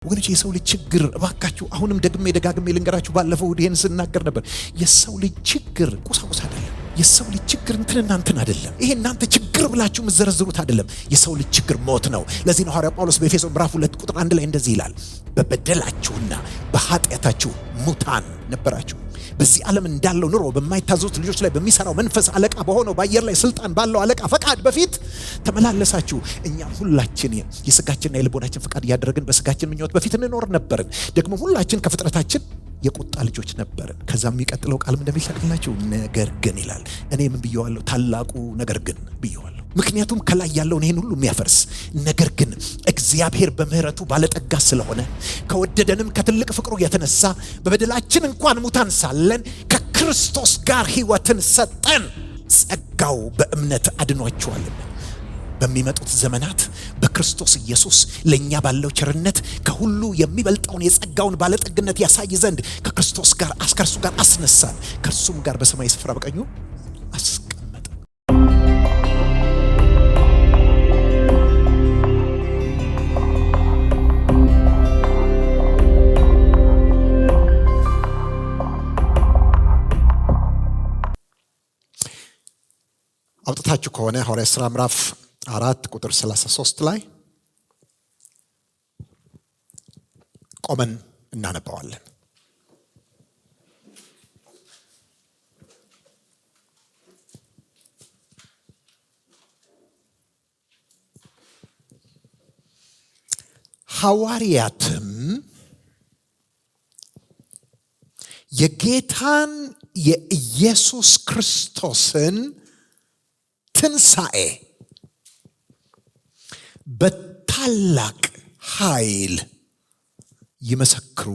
ወገኖች የሰው ልጅ ችግር እባካችሁ አሁንም ደጋግሜ ልንገራችሁ ባለፈው ይሄን ስናገር ነበር። የሰው ልጅ ችግር ቁሳቁስ አይደለም። የሰው ልጅ ችግር እንትን አይደለም። ይሄ እናንተ ችግር ብላችሁ የምትዘረዝሩት አይደለም። የሰው ልጅ ችግር ሞት ነው። ለዚህ ነው ሐዋርያው ጳውሎስ በኤፌሶን ምዕራፍ 2 ቁጥር 1 ላይ እንደዚህ ይላል፣ በበደላችሁና በኃጢአታችሁ ሙታን ነበራችሁ። በዚህ ዓለም እንዳለው ኑሮ በማይታዘዙት ልጆች ላይ በሚሰራው መንፈስ አለቃ በሆነው በአየር ላይ ስልጣን ባለው አለቃ ፈቃድ በፊት ተመላለሳችሁ። እኛም ሁላችን የሥጋችንና የልቦናችን ፈቃድ እያደረግን በሥጋችን ምኞት በፊት እንኖር ነበርን። ደግሞ ሁላችን ከፍጥረታችን የቁጣ ልጆች ነበርን። ከዛም የሚቀጥለው ቃል እንደሚፈቅድላችሁ ነገር ግን ይላል። እኔ ምን ብየዋለሁ? ታላቁ ነገር ግን ብየዋለሁ። ምክንያቱም ከላይ ያለውን ይሄን ሁሉ የሚያፈርስ ነገር ግን እግዚአብሔር በምህረቱ ባለጠጋ ስለሆነ ከወደደንም ከትልቅ ፍቅሩ የተነሳ በበደላችን እንኳን ሙታን ሳለን ከክርስቶስ ጋር ሕይወትን ሰጠን። ጸጋው በእምነት አድኗችኋልና በሚመጡት ዘመናት በክርስቶስ ኢየሱስ ለኛ ባለው ቸርነት ከሁሉ የሚበልጠውን የጸጋውን ባለጠግነት ያሳይ ዘንድ ከክርስቶስ ጋር ከእርሱ ጋር አስነሳን፣ ከእርሱም ጋር በሰማይ ስፍራ በቀኙ አስቀመጠ። አውጥታችሁ ከሆነ ሐዋርያት ሥራ ምዕራፍ 4 ቁጥር 33 ላይ ቆመን እናነባዋለን። ሐዋርያትም የጌታን የኢየሱስ ክርስቶስን ትንሣኤ በታላቅ ኃይል ይመሰክሩ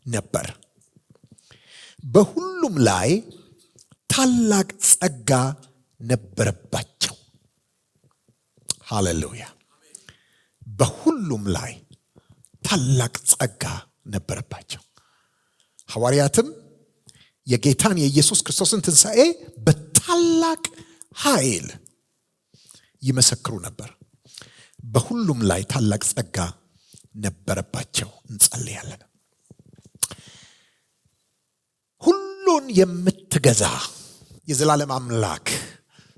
ነበር። በሁሉም ላይ ታላቅ ጸጋ ነበረባቸው። ሃሌሉያ! በሁሉም ላይ ታላቅ ጸጋ ነበረባቸው። ሐዋርያትም የጌታን የኢየሱስ ክርስቶስን ትንሣኤ በታላቅ ኃይል ይመሰክሩ ነበር። በሁሉም ላይ ታላቅ ጸጋ ነበረባቸው። እንጸልያለን። ሁሉን የምትገዛ የዘላለም አምላክ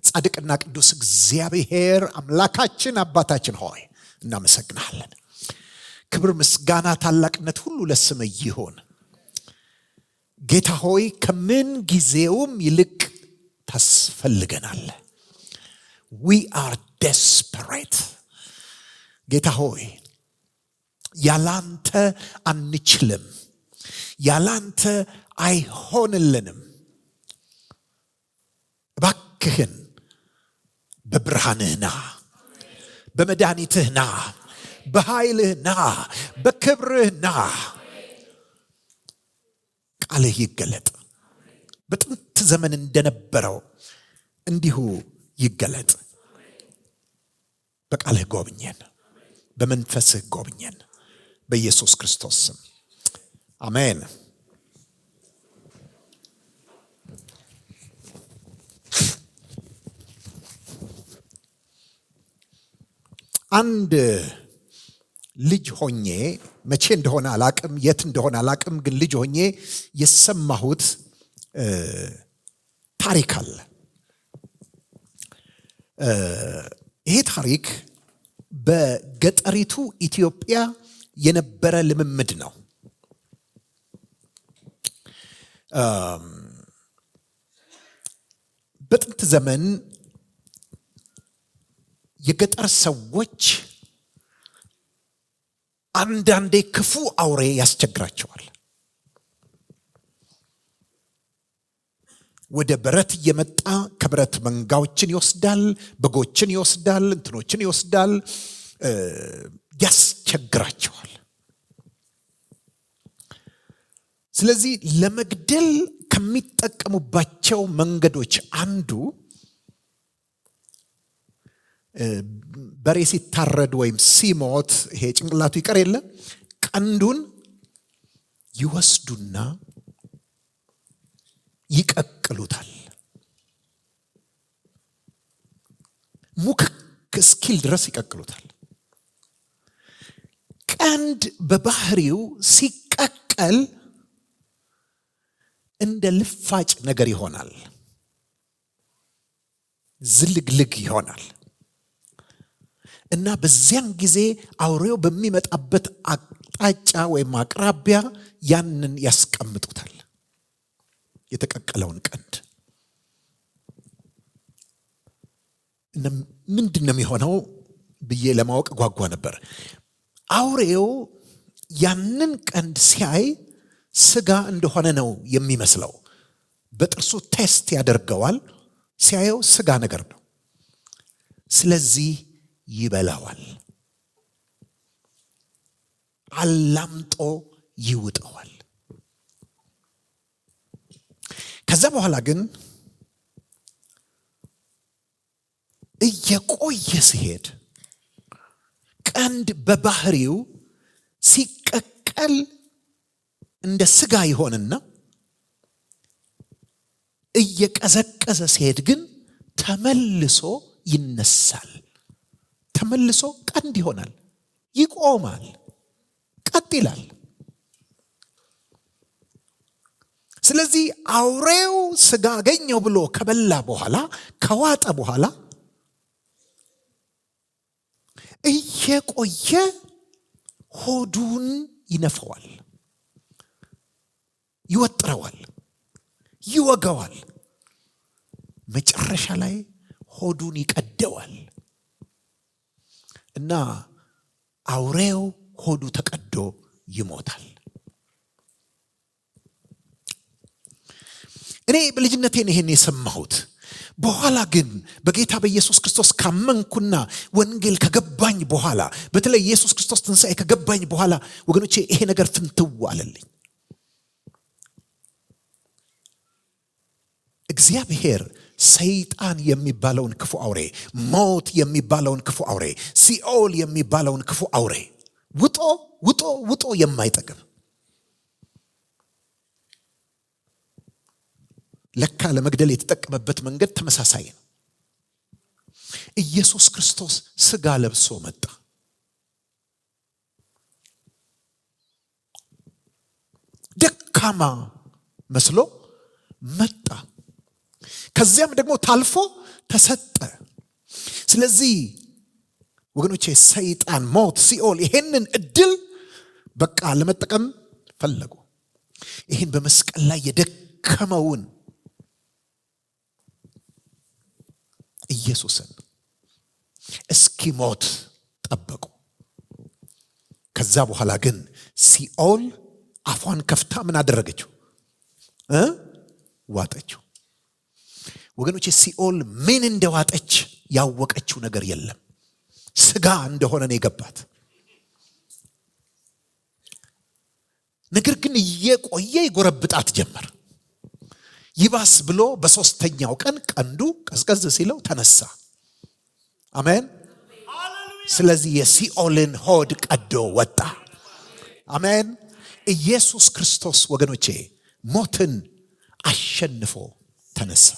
ጻድቅና ቅዱስ እግዚአብሔር አምላካችን አባታችን ሆይ እናመሰግናለን። ክብር፣ ምስጋና፣ ታላቅነት ሁሉ ለስምህ ይሁን። ጌታ ሆይ ከምን ጊዜውም ይልቅ ታስፈልገናለህ። we are desperate። ጌታ ሆይ ያላንተ አንችልም፣ ያላንተ አይሆንልንም። እባክህን በብርሃንህና በመድኃኒትህና በኃይልህና በክብርህና ቃልህ ይገለጥ። በጥንት ዘመን እንደነበረው እንዲሁ ይገለጥ። በቃልህ ጎብኘን፣ በመንፈስህ ጎብኘን። በኢየሱስ ክርስቶስ ስም አሜን። አንድ ልጅ ሆኜ መቼ እንደሆነ አላቅም፣ የት እንደሆነ አላቅም፣ ግን ልጅ ሆኜ የሰማሁት ታሪክ አለ። ይሄ ታሪክ በገጠሪቱ ኢትዮጵያ የነበረ ልምምድ ነው። በጥንት ዘመን የገጠር ሰዎች አንዳንዴ ክፉ አውሬ ያስቸግራቸዋል። ወደ በረት እየመጣ ከበረት መንጋዎችን ይወስዳል፣ በጎችን ይወስዳል፣ እንትኖችን ይወስዳል፣ ያስቸግራቸዋል። ስለዚህ ለመግደል ከሚጠቀሙባቸው መንገዶች አንዱ በሬ ሲታረድ ወይም ሲሞት ይሄ ጭንቅላቱ ይቀር የለ ቀንዱን ይወስዱና ይቀቅሉታል። ሙክክ እስኪል ድረስ ይቀቅሉታል። ቀንድ በባህሪው ሲቀቀል እንደ ልፋጭ ነገር ይሆናል፣ ዝልግልግ ይሆናል እና በዚያን ጊዜ አውሬው በሚመጣበት አቅጣጫ ወይም አቅራቢያ ያንን ያስቀምጡታል፣ የተቀቀለውን ቀንድ። እና ምንድነው የሚሆነው ብዬ ለማወቅ ጓጓ ነበር። አውሬው ያንን ቀንድ ሲያይ ስጋ እንደሆነ ነው የሚመስለው። በጥርሱ ቴስት ያደርገዋል፣ ሲያየው ስጋ ነገር ነው። ስለዚህ ይበላዋል፣ አላምጦ ይውጠዋል። ከዛ በኋላ ግን እየቆየ ሲሄድ ቀንድ በባህሪው ሲቀቀል እንደ ስጋ ይሆንና እየቀዘቀዘ ሲሄድ ግን ተመልሶ ይነሳል፣ ተመልሶ ቀንድ ይሆናል፣ ይቆማል፣ ቀጥ ይላል። ስለዚህ አውሬው ስጋ አገኘው ብሎ ከበላ በኋላ ከዋጠ በኋላ እየቆየ ሆዱን ይነፈዋል፣ ይወጥረዋል፣ ይወጋዋል። መጨረሻ ላይ ሆዱን ይቀደዋል እና አውሬው ሆዱ ተቀዶ ይሞታል። እኔ በልጅነቴ ይሄን የሰማሁት። በኋላ ግን በጌታ በኢየሱስ ክርስቶስ ካመንኩና ወንጌል ከገባኝ በኋላ በተለይ ኢየሱስ ክርስቶስ ትንሣኤ ከገባኝ በኋላ ወገኖቼ ይሄ ነገር ፍንትው አለልኝ። እግዚአብሔር ሰይጣን የሚባለውን ክፉ አውሬ፣ ሞት የሚባለውን ክፉ አውሬ፣ ሲኦል የሚባለውን ክፉ አውሬ ውጦ ውጦ ውጦ የማይጠግብ ለካ ለመግደል የተጠቀመበት መንገድ ተመሳሳይ ነው። ኢየሱስ ክርስቶስ ስጋ ለብሶ መጣ። ደካማ መስሎ መጣ። ከዚያም ደግሞ ታልፎ ተሰጠ። ስለዚህ ወገኖቼ ሰይጣን፣ ሞት፣ ሲኦል ይሄንን እድል በቃ ለመጠቀም ፈለጉ። ይሄን በመስቀል ላይ የደከመውን ኢየሱስን እስኪሞት ጠበቁ። ከዛ በኋላ ግን ሲኦል አፏን ከፍታ ምን አደረገችው? ዋጠችው። ወገኖቼ ሲኦል ምን እንደዋጠች ያወቀችው ነገር የለም። ስጋ እንደሆነ ነው የገባት። ነገር ግን እየቆየ ይጎረብጣት ጀመር። ይባስ ብሎ በሶስተኛው ቀን ቀንዱ ቀዝቀዝ ሲለው ተነሳ። አሜን። ስለዚህ የሲኦልን ሆድ ቀዶ ወጣ። አሜን። ኢየሱስ ክርስቶስ ወገኖቼ ሞትን አሸንፎ ተነሳ።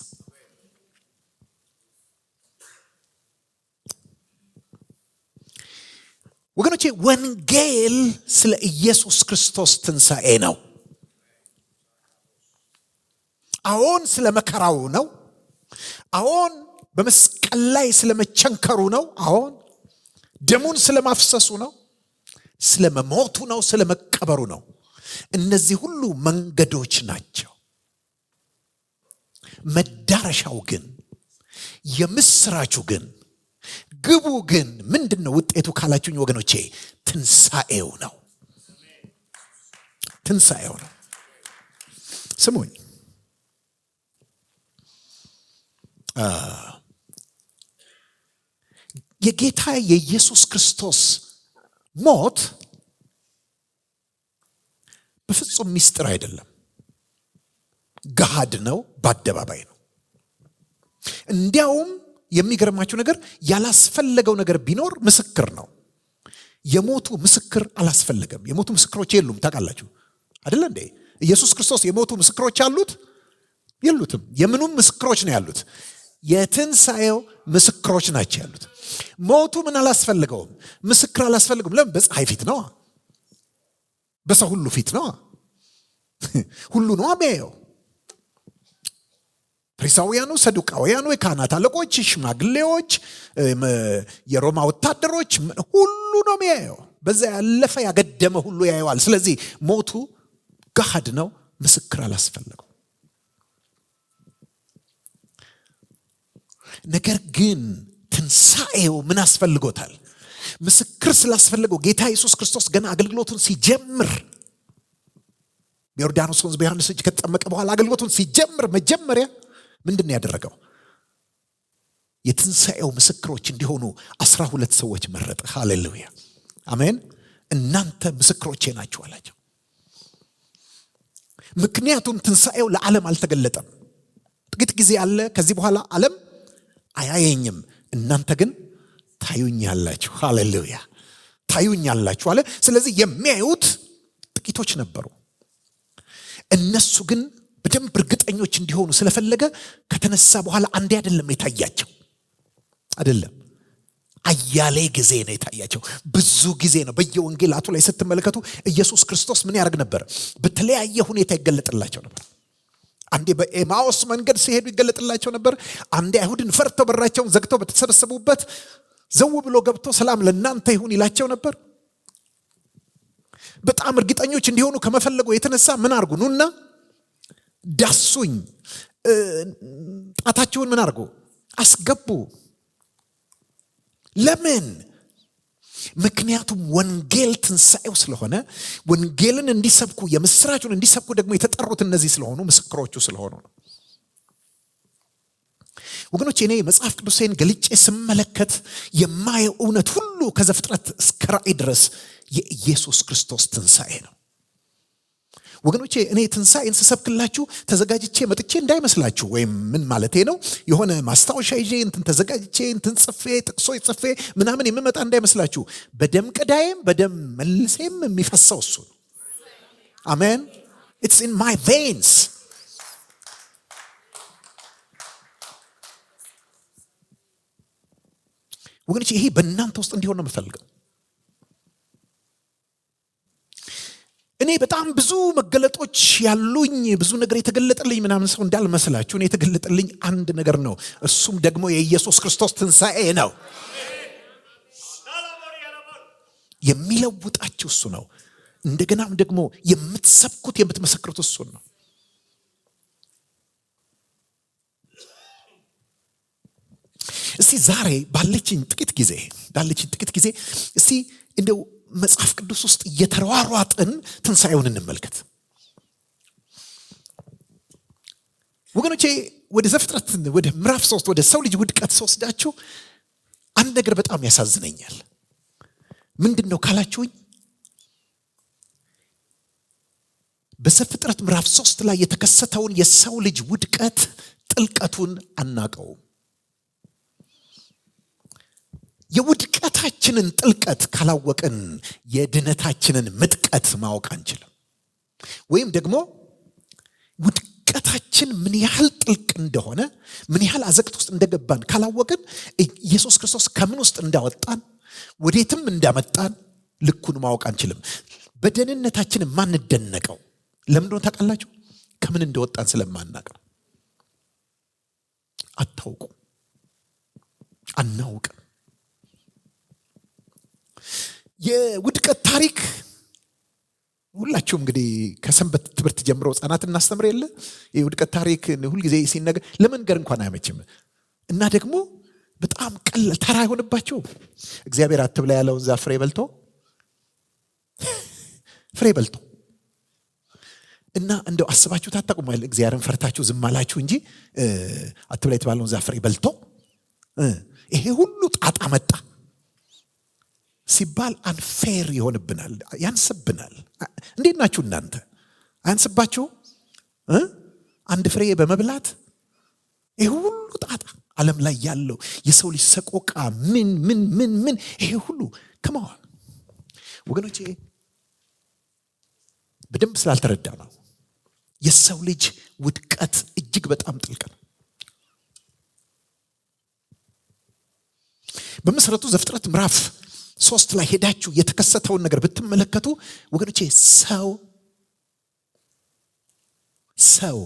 ወገኖቼ ወንጌል ስለ ኢየሱስ ክርስቶስ ትንሣኤ ነው። አዎን ስለ መከራው ነው። አዎን በመስቀል ላይ ስለ መቸንከሩ ነው። አዎን ደሙን ስለ ማፍሰሱ ነው። ስለ መሞቱ ነው። ስለ መቀበሩ ነው። እነዚህ ሁሉ መንገዶች ናቸው። መዳረሻው ግን የምስራቹ ግን ግቡ ግን ምንድነው? ውጤቱ ካላችሁኝ ወገኖቼ ትንሣኤው ነው። ትንሣኤው ነው። ስሙኝ፣ የጌታ የኢየሱስ ክርስቶስ ሞት በፍጹም ሚስጥር አይደለም። ገሃድ ነው፣ በአደባባይ ነው። እንዲያውም የሚገርማችሁ ነገር ያላስፈለገው ነገር ቢኖር ምስክር ነው። የሞቱ ምስክር አላስፈለገም። የሞቱ ምስክሮች የሉም። ታውቃላችሁ አይደል እንዴ? ኢየሱስ ክርስቶስ የሞቱ ምስክሮች አሉት? የሉትም። የምኑም ምስክሮች ነው ያሉት? የትንሣኤው ምስክሮች ናቸው ያሉት። ሞቱ ምን አላስፈልገውም? ምስክር አላስፈልገውም። ለምን? በፀሐይ ፊት ነው። በሰው ሁሉ ፊት ነው። ሁሉ ነው የሚያየው። ፈሪሳውያኑ፣ ሰዱቃውያኑ፣ የካህናት አለቆች፣ ሽማግሌዎች፣ የሮማ ወታደሮች ሁሉ ነው የሚያየው። በዛ ያለፈ ያገደመ ሁሉ ያየዋል። ስለዚህ ሞቱ ገሃድ ነው፣ ምስክር አላስፈለገው። ነገር ግን ትንሣኤው ምን አስፈልጎታል? ምስክር ስላስፈለገው ጌታ ኢየሱስ ክርስቶስ ገና አገልግሎቱን ሲጀምር በዮርዳኖስ ወንዝ በዮሐንስ እጅ ከተጠመቀ በኋላ አገልግሎቱን ሲጀምር መጀመሪያ ምንድን ነው ያደረገው? የትንሣኤው ምስክሮች እንዲሆኑ 12 ሰዎች መረጠ። ሃሌሉያ አሜን። እናንተ ምስክሮቼ ናችሁ አላቸው። ምክንያቱም ትንሣኤው ለዓለም አልተገለጠም። ጥቂት ጊዜ አለ፣ ከዚህ በኋላ ዓለም አያየኝም፣ እናንተ ግን ታዩኛላችሁ። ሃሌሉያ ታዩኛላችሁ አለ። ስለዚህ የሚያዩት ጥቂቶች ነበሩ። እነሱ ግን በደንብ እርግጠኞች እንዲሆኑ ስለፈለገ ከተነሳ በኋላ አንዴ አይደለም የታያቸው፣ አይደለም አያሌ ጊዜ ነው የታያቸው። ብዙ ጊዜ ነው። በየወንጌላቱ ላይ ስትመለከቱ ኢየሱስ ክርስቶስ ምን ያደርግ ነበር? በተለያየ ሁኔታ ይገለጥላቸው ነበር። አንዴ በኤማውስ መንገድ ሲሄዱ ይገለጥላቸው ነበር። አንዴ አይሁድን ፈርተው በራቸውን ዘግተው በተሰበሰቡበት ዘው ብሎ ገብቶ ሰላም ለእናንተ ይሁን ይላቸው ነበር። በጣም እርግጠኞች እንዲሆኑ ከመፈለጉ የተነሳ ምን አርጉ? ኑና ዳሱኝ፣ ጣታቸውን ምን አርጉ? አስገቡ። ለምን? ምክንያቱም ወንጌል ትንሣኤው ስለሆነ ወንጌልን እንዲሰብኩ የምስራቹን እንዲሰብኩ ደግሞ የተጠሩት እነዚህ ስለሆኑ ምስክሮቹ ስለሆኑ ነው። ወገኖች እኔ መጽሐፍ ቅዱሴን ገልጬ ስመለከት የማየው እውነት ሁሉ ከዘፍጥረት እስከ ራእይ ድረስ የኢየሱስ ክርስቶስ ትንሣኤ ነው። ወገኖቼ እኔ ትንሣኤን ስሰብክላችሁ ተዘጋጅቼ መጥቼ እንዳይመስላችሁ። ወይም ምን ማለቴ ነው? የሆነ ማስታወሻ ይዤ እንትን ተዘጋጅቼ እንትን ጽፌ ጥቅሶች ጽፌ ምናምን የምመጣ እንዳይመስላችሁ። በደም ቀዳይም በደም መልሴም የሚፈሰው እሱ ነው። አሜን። It's in my veins. ወገኖቼ ይሄ በእናንተ ውስጥ እንዲሆን ነው የምፈልገው። እኔ በጣም ብዙ መገለጦች ያሉኝ ብዙ ነገር የተገለጠልኝ ምናምን ሰው እንዳልመስላችሁ። እኔ የተገለጠልኝ አንድ ነገር ነው። እሱም ደግሞ የኢየሱስ ክርስቶስ ትንሣኤ ነው። የሚለውጣችሁ እሱ ነው። እንደገናም ደግሞ የምትሰብኩት የምትመሰክሩት እሱ ነው። እስቲ ዛሬ ባለችኝ ጥቂት ጊዜ እስቲ እንደው መጽሐፍ ቅዱስ ውስጥ እየተሯሯጥን ትንሣኤውን እንመልከት። ወገኖቼ ወደ ዘፍጥረት ወደ ምዕራፍ 3 ወደ ሰው ልጅ ውድቀት ስወስዳችሁ አንድ ነገር በጣም ያሳዝነኛል። ምንድን ነው ካላችሁኝ፣ በዘፍጥረት ምዕራፍ 3 ላይ የተከሰተውን የሰው ልጅ ውድቀት ጥልቀቱን አናቀውም። የውድቀታችንን ጥልቀት ካላወቅን የድነታችንን ምጥቀት ማወቅ አንችልም። ወይም ደግሞ ውድቀታችን ምን ያህል ጥልቅ እንደሆነ ምን ያህል አዘቅት ውስጥ እንደገባን ካላወቅን ኢየሱስ ክርስቶስ ከምን ውስጥ እንዳወጣን ወዴትም እንዳመጣን ልኩን ማወቅ አንችልም። በደህንነታችን ማንደነቀው ለምን እንደሆነ ታውቃላችሁ? ከምን እንደወጣን ስለማናውቅ ነው። አናውቅም። የውድቀት ታሪክ ሁላችሁም እንግዲህ ከሰንበት ትምህርት ጀምሮ ህፃናት እናስተምር የለ? የውድቀት ታሪክ ሁልጊዜ ሲነገር ለመንገር እንኳን አይመችም እና ደግሞ በጣም ቀላል ተራ አይሆንባቸው። እግዚአብሔር አትብላ ያለውን ዛፍ ፍሬ በልቶ እና እንደው አስባችሁ ታጣቁም አይደል? እግዚአብሔርን ፈርታችሁ ዝም አላችሁ እንጂ አትብላ የተባለውን ዛፍ ፍሬ በልቶ ይሄ ሁሉ ጣጣ መጣ ሲባል አንፌር ይሆንብናል፣ ያንስብናል። እንዴት ናችሁ እናንተ? አያንስባችሁ? አንድ ፍሬ በመብላት ይሄ ሁሉ ጣጣ ዓለም ላይ ያለው የሰው ልጅ ሰቆቃ ምን ይሄ ሁሉ ከመዋል ወገኖቼ በደንብ ስላልተረዳ ነው። የሰው ልጅ ውድቀት እጅግ በጣም ጥልቅ ነው። በመሰረቱ ዘፍጥረት ምዕራፍ 3 ላይ ሄዳችሁ የተከሰተውን ነገር ብትመለከቱ ወገኖቼ ሰው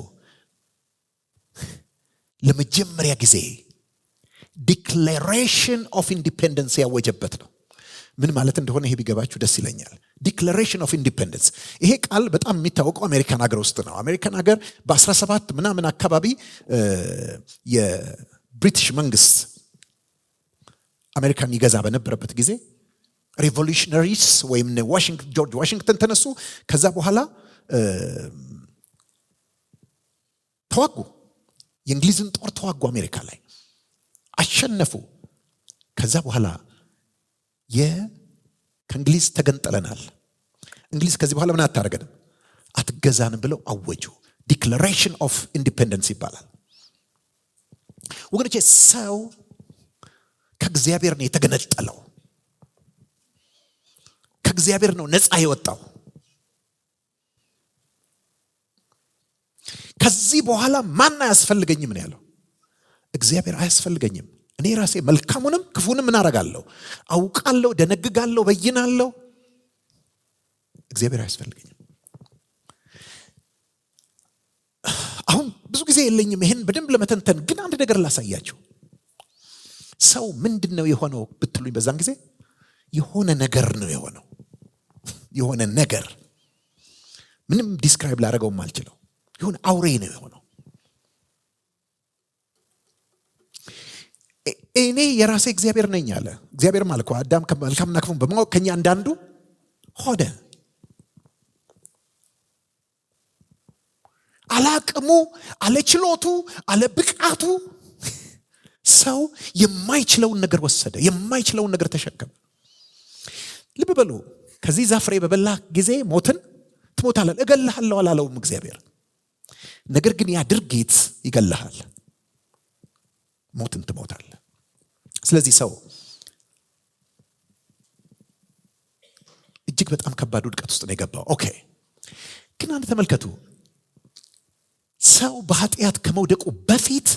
ለመጀመሪያ ጊዜ ዲክሌሬሽን ኦፍ ኢንዲፔንደንስ ያወጀበት ነው። ምን ማለት እንደሆነ ይሄ ቢገባችሁ ደስ ይለኛል። ዲክሌሬሽን ኦፍ ኢንዲፔንደንስ ይሄ ቃል በጣም የሚታወቀው አሜሪካን ሀገር ውስጥ ነው። አሜሪካን ሀገር በ17 ምናምን አካባቢ የብሪቲሽ መንግስት አሜሪካን ይገዛ በነበረበት ጊዜ ሪቮሉሽነሪስ ወይም ጆርጅ ዋሽንግተን ተነሱ። ከዛ በኋላ ተዋጉ። የእንግሊዝን ጦር ተዋጉ። አሜሪካ ላይ አሸነፉ። ከዛ በኋላ ከእንግሊዝ ተገንጠለናል፣ እንግሊዝ ከዚህ በኋላ ምን አታረገንም፣ አትገዛንም ብለው አወጁ። ዲክሌሬሽን ኦፍ ኢንዲፔንደንስ ይባላል። ወገኖቼ ሰው ከእግዚአብሔር ነው የተገነጠለው። ከእግዚአብሔር ነው ነፃ የወጣው። ከዚህ በኋላ ማን አያስፈልገኝም ነው ያለው። እግዚአብሔር አያስፈልገኝም፣ እኔ ራሴ መልካሙንም ክፉንም ምን አረጋለሁ፣ አውቃለሁ፣ ደነግጋለሁ፣ በይናለሁ። እግዚአብሔር አያስፈልገኝም። አሁን ብዙ ጊዜ የለኝም ይሄን በደንብ ለመተንተን፣ ግን አንድ ነገር ላሳያችሁ። ሰው ምንድነው የሆነው ብትሉኝ፣ በዛን ጊዜ የሆነ ነገር ነው የሆነው። የሆነ ነገር ምንም ዲስክራይብ ላደርገው ማልችለው የሆነ አውሬ ነው የሆነው። እኔ የራሴ እግዚአብሔር ነኝ አለ። እግዚአብሔር ማለት አዳም ከመልካምና ክፉን በማወቅ ከኛ አንዳንዱ ሆነ። አላቅሙ፣ አለችሎቱ፣ አለብቃቱ ሰው የማይችለውን ነገር ወሰደ፣ የማይችለውን ነገር ተሸከመ። ልብ በሉ፣ ከዚህ ዛፍ ፍሬ በበላ ጊዜ ሞትን ትሞታለህ፣ እገልሃለሁ አላለውም እግዚአብሔር። ነገር ግን ያ ድርጊት ይገልሃል፣ ሞትን ትሞታለህ። ስለዚህ ሰው እጅግ በጣም ከባድ ውድቀት ውስጥ ነው የገባው። ኦኬ፣ ግን አንድ ተመልከቱ። ሰው በኃጢአት ከመውደቁ በፊት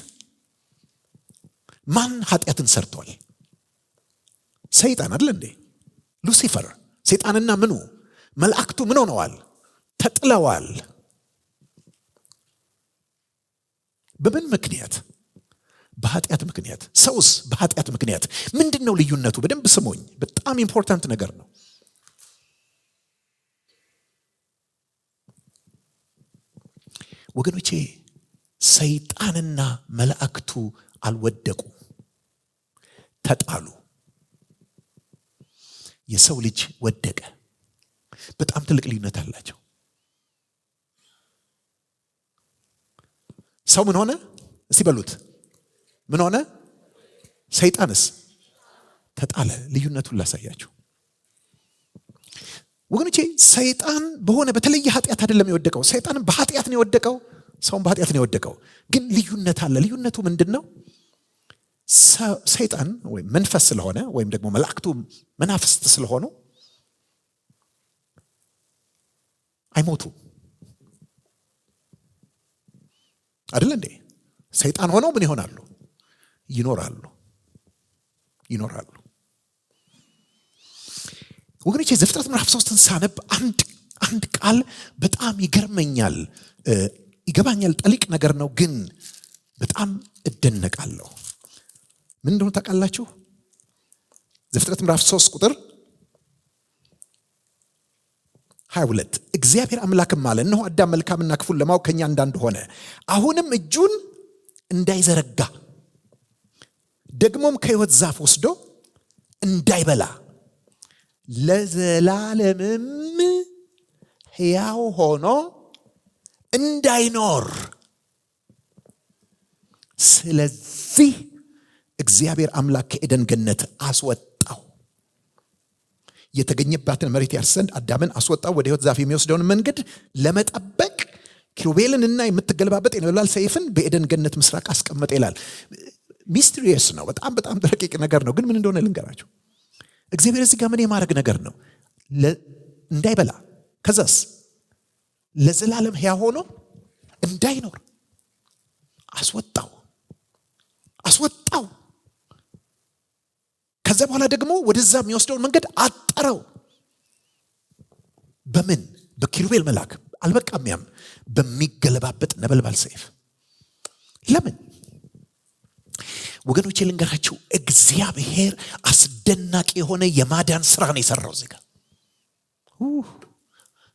ማን ኃጢአትን ሰርቷል? ሰይጣን አይደል እንዴ? ሉሲፈር። ሰይጣንና ምኑ መላእክቱ ምን ሆነዋል? ተጥለዋል። በምን ምክንያት? በኃጢአት ምክንያት። ሰውስ በኃጢአት ምክንያት። ምንድነው ልዩነቱ? በደንብ ስሙኝ፣ በጣም ኢምፖርታንት ነገር ነው። ወገኖቼ ሰይጣንና መላእክቱ አልወደቁ፣ ተጣሉ። የሰው ልጅ ወደቀ። በጣም ትልቅ ልዩነት አላቸው። ሰው ምን ሆነ? እስቲ በሉት፣ ምን ሆነ? ሰይጣንስ ተጣለ። ልዩነቱን ላሳያችሁ ወገኖቼ። ሰይጣን በሆነ በተለየ ኃጢአት አይደለም የወደቀው። ሰይጣን በኃጢአት ነው የወደቀው፣ ሰውም በኃጢአት ነው የወደቀው። ግን ልዩነት አለ። ልዩነቱ ምንድነው? ሰይጣን ወይም መንፈስ ስለሆነ ወይም ደግሞ መላእክቱ መናፍስት ስለሆኑ አይሞቱም አይደል እንዴ? ሰይጣን ሆነው ምን ይሆናሉ? ይኖራሉ። ወገኖቼ ዘፍጥረት ምዕራፍ 3ን ሳነብ አንድ ቃል በጣም ይገርመኛል፣ ይገባኛል። ጠሊቅ ነገር ነው፣ ግን በጣም እደነቃለሁ። ምን እንደሆነ ታውቃላችሁ? ዘፍጥረት ምዕራፍ 3 ቁጥር 22 እግዚአብሔር አምላክም አለ፣ እነሆ አዳም መልካምና ክፉን ለማወቅ ከኛ አንዳንዱ ሆነ። አሁንም እጁን እንዳይዘረጋ ደግሞም ከሕይወት ዛፍ ወስዶ እንዳይበላ ለዘላለምም ሕያው ሆኖ እንዳይኖር ስለዚህ እግዚአብሔር አምላክ ከኤደን ገነት አስወጣው። የተገኘባትን መሬት ያርስ ዘንድ አዳምን አስወጣው። ወደ ሕይወት ዛፍ የሚወስደውን መንገድ ለመጠበቅ ኪሩቤልንና የምትገለባበጥ የነበልባል ሰይፍን በኤደን ገነት ምስራቅ አስቀመጠ ይላል። ሚስትሪየስ ነው። በጣም ረቂቅ ነገር ነው። ግን ምን እንደሆነ ልንገራችሁ። እግዚአብሔር እዚህ ጋር ምን የማድረግ ነገር ነው? እንዳይበላ፣ ከዛስ ለዘላለም ሕያው ሆኖ እንዳይኖር አስወጣው። ከዛ በኋላ ደግሞ ወደዛ የሚወስደውን መንገድ አጠረው። በምን? በኪሩቤል መልአክ። አልበቃም፣ ያም በሚገለባበጥ ነበልባል ሰይፍ። ለምን? ወገኖቼ ልንገራችሁ፣ እግዚአብሔር አስደናቂ የሆነ የማዳን ስራ ነው የሰራው እዚህ ጋር።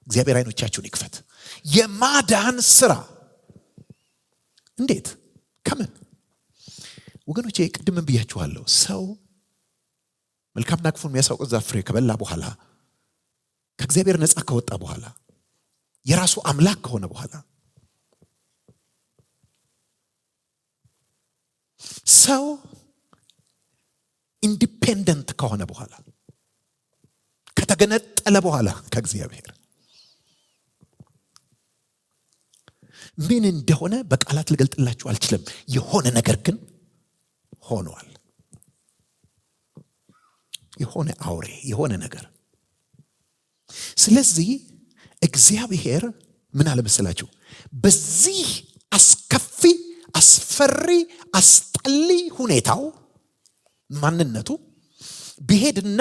እግዚአብሔር አይኖቻችሁን ይክፈት። የማዳን ስራ እንዴት? ከምን? ወገኖቼ ቅድም ብያችኋለሁ፣ ሰው መልካምና ክፉን የሚያሳውቀው ዛፍ ፍሬ ከበላ በኋላ፣ ከእግዚአብሔር ነፃ ከወጣ በኋላ፣ የራሱ አምላክ ከሆነ በኋላ፣ ሰው ኢንዲፔንደንት ከሆነ በኋላ፣ ከተገነጠለ በኋላ ከእግዚአብሔር ምን እንደሆነ በቃላት ልገልጥላችሁ አልችልም። የሆነ ነገር ግን ሆኗል። የሆነ አውሬ፣ የሆነ ነገር። ስለዚህ እግዚአብሔር ምን አለ መሰላችሁ? በዚህ አስከፊ፣ አስፈሪ፣ አስጠሊ ሁኔታው ማንነቱ ቢሄድና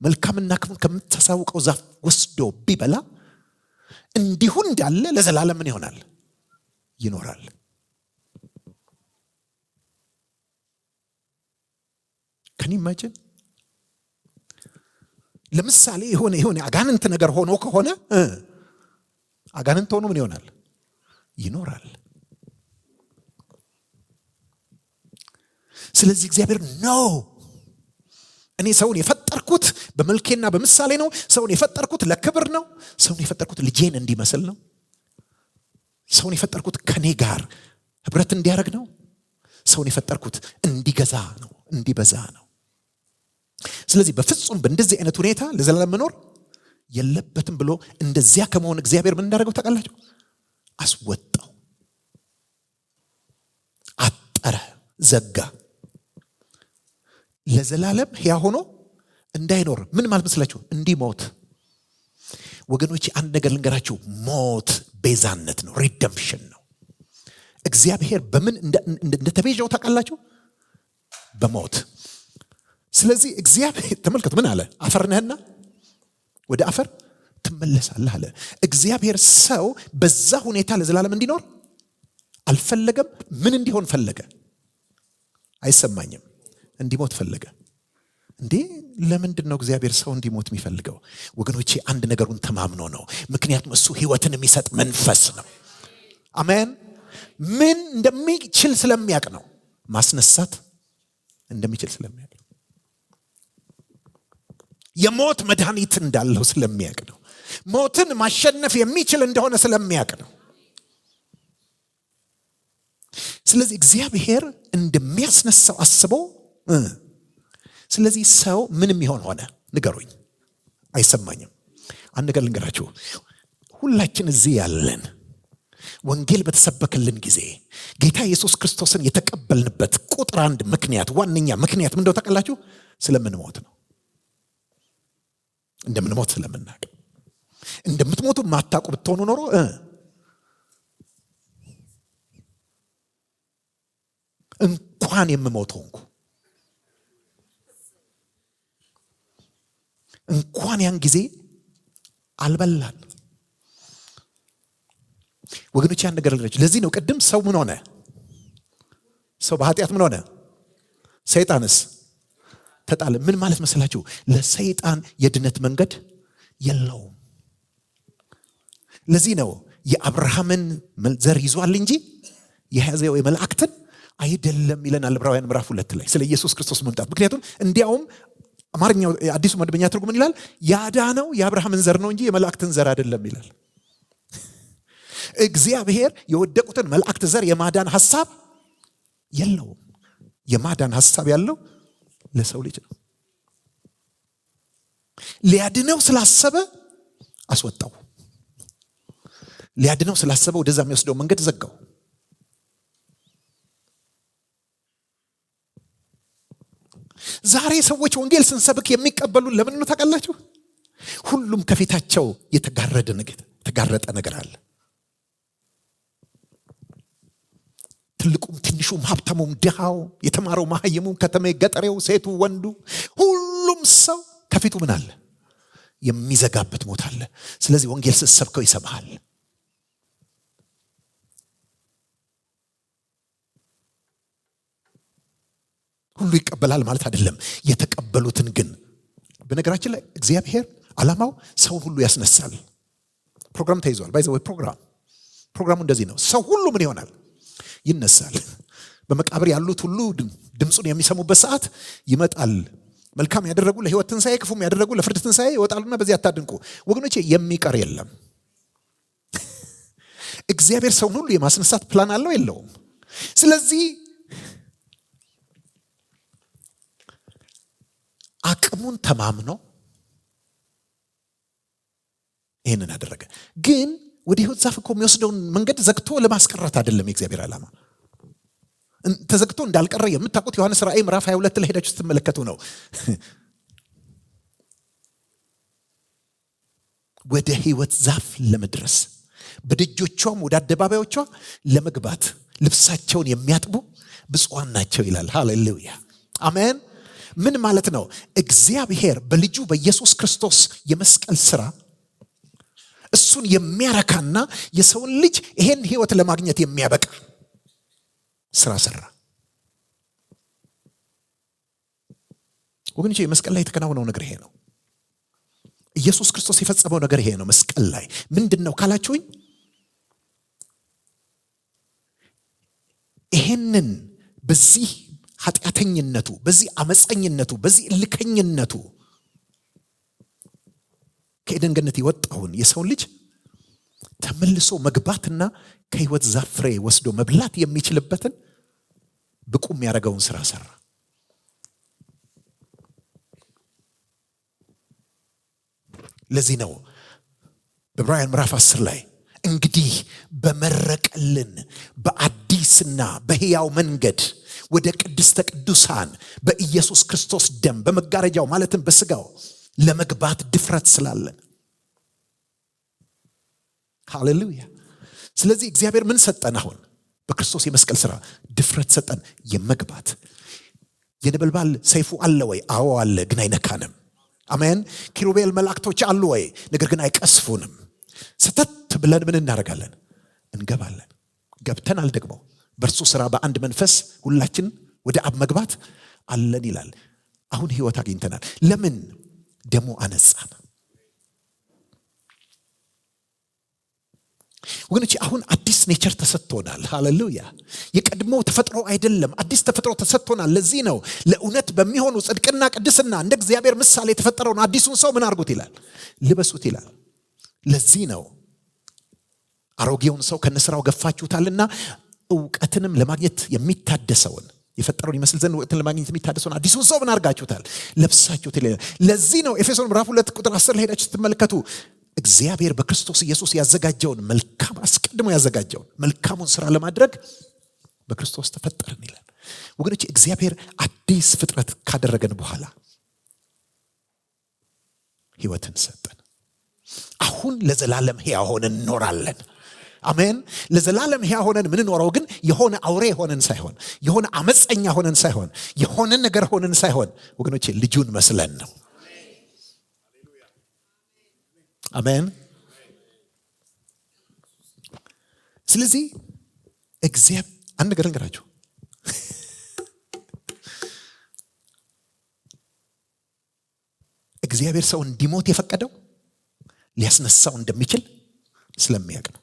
መልካምና ክፉን ከምታሳውቀው ዛፍ ወስዶ ቢበላ እንዲሁ እንዳለ ለዘላለም ምን ይሆናል? ይኖራል። ከኒ ማጀን ለምሳሌ የሆነ አጋንንት ነገር ሆኖ ከሆነ አጋንንት ሆኖ ምን ይሆናል? ይኖራል። ስለዚህ እግዚአብሔር ነው፣ እኔ ሰውን የፈጠርኩት በመልኬና በምሳሌ ነው። ሰውን የፈጠርኩት ለክብር ነው። ሰውን የፈጠርኩት ልጄን እንዲመስል ነው። ሰውን የፈጠርኩት ከኔ ጋር ህብረት እንዲያደርግ ነው። ሰውን የፈጠርኩት እንዲገዛ ነው፣ እንዲበዛ ነው። ስለዚህ በፍጹም በእንደዚህ አይነት ሁኔታ ለዘላለም መኖር የለበትም ብሎ እንደዚያ ከመሆን እግዚአብሔር ምን እንዳደረገው ታውቃላችሁ? አስወጣው፣ አጠረ፣ ዘጋ። ለዘላለም ሕያው ሆኖ እንዳይኖር ምን ማለት መስላችሁ? እንዲሞት። ወገኖች አንድ ነገር ልንገራችሁ፣ ሞት ቤዛነት ነው፣ ሪደምፕሽን ነው። እግዚአብሔር በምን እንደተቤዠው ታውቃላችሁ? በሞት። ስለዚህ እግዚአብሔር ተመልከቱ ምን አለ? አፈር ነህና ወደ አፈር ትመለሳለህ አለ። እግዚአብሔር ሰው በዛ ሁኔታ ለዘላለም እንዲኖር አልፈለገም። ምን እንዲሆን ፈለገ? አይሰማኝም። እንዲሞት ፈለገ። እንዴ ለምንድን ነው እግዚአብሔር ሰው እንዲሞት የሚፈልገው? ወገኖቼ አንድ ነገሩን ተማምኖ ነው። ምክንያቱም እሱ ህይወትን የሚሰጥ መንፈስ ነው። አሜን። ምን እንደሚችል ስለሚያውቅ ነው። ማስነሳት እንደሚችል ስለሚያውቅ፣ የሞት መድኃኒት እንዳለው ስለሚያውቅ ነው። ሞትን ማሸነፍ የሚችል እንደሆነ ስለሚያውቅ ነው። ስለዚህ እግዚአብሔር እንደሚያስነሳው አስቦ ስለዚህ ሰው ምንም ይሆን ሆነ። ንገሩኝ፣ አይሰማኝም። አንድ ነገር ልንገራችሁ። ሁላችን እዚህ ያለን ወንጌል በተሰበከልን ጊዜ ጌታ ኢየሱስ ክርስቶስን የተቀበልንበት ቁጥር አንድ ምክንያት፣ ዋነኛ ምክንያት ምን እንደው ታውቃላችሁ? ስለምንሞት ነው። እንደምንሞት ስለምናውቅ። እንደምትሞቱ ማታውቁ ብትሆኑ ኖሮ እንኳን የምሞተው እንኳን ያን ጊዜ አልበላን። ወገኖች ያን ነገር ልጅ ለዚህ ነው ቅድም ሰው ምን ሆነ? ሰው በኃጢአት ምን ሆነ? ሰይጣንስ ተጣለ። ምን ማለት መሰላችሁ? ለሰይጣን የድነት መንገድ የለውም። ለዚህ ነው የአብርሃምን ዘር ይዟል እንጂ የያዘው የመላእክትን አይደለም ይለናል ዕብራውያን ምዕራፍ 2 ላይ ስለ ኢየሱስ ክርስቶስ መምጣት። ምክንያቱም እንዲያውም አማርኛው አዲሱ መደበኛ ትርጉም ምን ይላል? ያዳነው የአብርሃምን ዘር ነው እንጂ የመላእክትን ዘር አይደለም ይላል። እግዚአብሔር የወደቁትን መላእክት ዘር የማዳን ሐሳብ የለውም። የማዳን ሐሳብ ያለው ለሰው ልጅ ነው። ሊያድነው ስላሰበ አስወጣው። ሊያድነው ስላሰበ ወደዛ የሚወስደው መንገድ ዘጋው። ዛሬ ሰዎች ወንጌል ስንሰብክ የሚቀበሉን ለምን ነው ታውቃላችሁ? ሁሉም ከፊታቸው የተጋረጠ ነገር አለ። ትልቁም ትንሹም ሀብታሙም ድሃው የተማረው መሃይሙም ከተሜ ገጠሬው ሴቱ ወንዱ ሁሉም ሰው ከፊቱ ምን አለ? የሚዘጋበት ሞት አለ። ስለዚህ ወንጌል ስትሰብከው ይሰማሃል። ሁሉ ይቀበላል ማለት አይደለም። የተቀበሉትን ግን በነገራችን ላይ እግዚአብሔር ዓላማው ሰውን ሁሉ ያስነሳል። ፕሮግራም ተይዟል። ባይዘው ፕሮግራሙ እንደዚህ ነው። ሰው ሁሉ ምን ይሆናል? ይነሳል። በመቃብር ያሉት ሁሉ ድምጹን የሚሰሙበት ሰዓት ይመጣል። መልካም ያደረጉ ለሕይወት ትንሣኤ፣ ክፉም ያደረጉ ለፍርድ ትንሣኤ ይወጣሉና በዚህ አታድንቁ። ወገኖቼ የሚቀር የለም። እግዚአብሔር ሰውን ሁሉ የማስነሳት ፕላን አለው የለውም? ስለዚህ አቅሙን ተማምኖ ይህንን አደረገ። ግን ወደ ሕይወት ዛፍ እኮ የሚወስደውን መንገድ ዘግቶ ለማስቀረት አይደለም የእግዚአብሔር ዓላማ። ተዘግቶ እንዳልቀረ የምታውቁት ዮሐንስ ራእይ ምዕራፍ 22 ላይ ሄዳችሁ ስትመለከቱ ነው። ወደ ሕይወት ዛፍ ለመድረስ በደጆቿም ወደ አደባባዮቿ ለመግባት ልብሳቸውን የሚያጥቡ ብፁዓን ናቸው ይላል። ሃሌሉያ አሜን። ምን ማለት ነው? እግዚአብሔር በልጁ በኢየሱስ ክርስቶስ የመስቀል ስራ እሱን የሚያረካና የሰውን ልጅ ይሄን ሕይወት ለማግኘት የሚያበቃ ስራ ሰራ። ወገኖቼ መስቀል ላይ የተከናወነው ነገር ይሄ ነው። ኢየሱስ ክርስቶስ የፈጸመው ነገር ይሄ ነው። መስቀል ላይ ምንድነው ካላችሁኝ፣ ይሄንን በዚህ ኃጢአተኝነቱ፣ በዚህ አመፀኝነቱ፣ በዚህ እልከኝነቱ ከኤደን ገነት የወጣውን የሰውን ልጅ ተመልሶ መግባትና ከሕይወት ዛፍ ፍሬ ወስዶ መብላት የሚችልበትን ብቁ የሚያደርገውን ስራ ሰራ። ለዚህ ነው በዕብራውያን ምዕራፍ 10 ላይ እንግዲህ በመረቀልን በአዲስና በሕያው መንገድ ወደ ቅድስተ ቅዱሳን በኢየሱስ ክርስቶስ ደም በመጋረጃው ማለትም በስጋው ለመግባት ድፍረት ስላለን። ሃሌሉያ። ስለዚህ እግዚአብሔር ምን ሰጠን? አሁን በክርስቶስ የመስቀል ስራ ድፍረት ሰጠን የመግባት። የነበልባል ሰይፉ አለ ወይ? አዎ አለ፣ ግን አይነካንም። አሜን። ኪሩቤል መላእክቶች አሉ ወይ? ነገር ግን አይቀስፉንም። ሰተት ብለን ምን እናደርጋለን? እንገባለን። ገብተናል። ደግሞ በእርሱ ስራ በአንድ መንፈስ ሁላችን ወደ አብ መግባት አለን ይላል። አሁን ሕይወት አግኝተናል። ለምን? ደሙ አነጻን። ወገኖች አሁን አዲስ ኔቸር ተሰጥቶናል። ሃሌሉያ። የቀድሞ ተፈጥሮ አይደለም፣ አዲስ ተፈጥሮ ተሰጥቶናል። ለዚህ ነው ለእውነት በሚሆኑ ጽድቅና ቅድስና እንደ እግዚአብሔር ምሳሌ የተፈጠረውን አዲሱን ሰው ምን አድርጉት ይላል? ልበሱት ይላል። ለዚህ ነው አሮጌውን ሰው ከነስራው ገፋችሁታልና እውቀትንም ለማግኘት የሚታደሰውን የፈጠረውን ይመስል ዘንድ እውቀትን ለማግኘት የሚታደሰውን አዲሱን ሰው ምን አድርጋችሁታል? ለብሳችሁት ይላል። ለዚህ ነው ኤፌሶን ምዕራፍ 2 ቁጥር 10 ላይ ሄዳችሁ ስትመለከቱ እግዚአብሔር በክርስቶስ ኢየሱስ ያዘጋጀውን መልካም አስቀድሞ ያዘጋጀውን መልካሙን ስራ ለማድረግ በክርስቶስ ተፈጠርን ይላል። ወገኖች እግዚአብሔር አዲስ ፍጥረት ካደረገን በኋላ ሕይወትን ሰጠን። አሁን ለዘላለም ሕያው ሆነን እንኖራለን። አሜን። ለዘላለም ሕያው ሆነን ምንኖረው ግን የሆነ አውሬ ሆነን ሳይሆን፣ የሆነ አመፀኛ ሆነን ሳይሆን፣ የሆነ ነገር ሆነን ሳይሆን ወገኖቼ ልጁን መስለን ነው። አሜን። ስለዚህ እግዚአብሔር አንድ ነገር ልንገራችሁ። እግዚአብሔር ሰው እንዲሞት የፈቀደው ሊያስነሳው እንደሚችል ስለሚያውቅ ነው።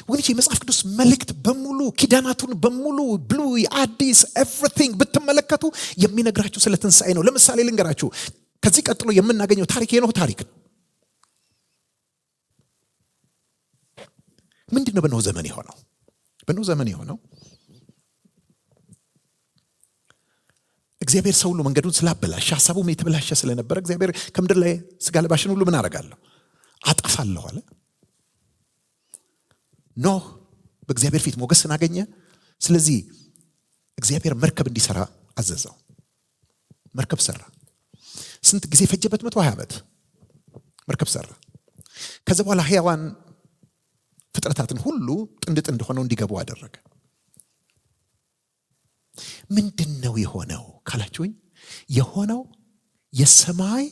ወንጂ የመጽሐፍ ቅዱስ መልእክት በሙሉ ኪዳናቱን በሙሉ ብሉይ አዲስ ኤቭሪቲንግ ብትመለከቱ የሚነግራችሁ ስለ ትንሣኤ ነው። ለምሳሌ ልንገራችሁ። ከዚህ ቀጥሎ የምናገኘው ታሪክ የኖህ ታሪክ ነው። ምንድነው በኖህ ዘመን የሆነው? በኖህ ዘመን የሆነው እግዚአብሔር ሰው ሁሉ መንገዱን ስላበላሸ፣ ሐሳቡም የተበላሸ ስለነበረ እግዚአብሔር ከምድር ላይ ስጋ ለባሽን ሁሉ ምን አደርጋለሁ? አጠፋለሁ አለ። ኖህ በእግዚአብሔር ፊት ሞገስን አገኘ። ስለዚህ እግዚአብሔር መርከብ እንዲሰራ አዘዘው። መርከብ ሰራ። ስንት ጊዜ ፈጀበት? 120 ዓመት መርከብ ሰራ። ከዛ በኋላ ሕያዋን ፍጥረታትን ሁሉ ጥንድ ጥንድ ሆነው እንዲገቡ አደረገ። ምንድነው የሆነው ካላችሁኝ፣ የሆነው የሰማይ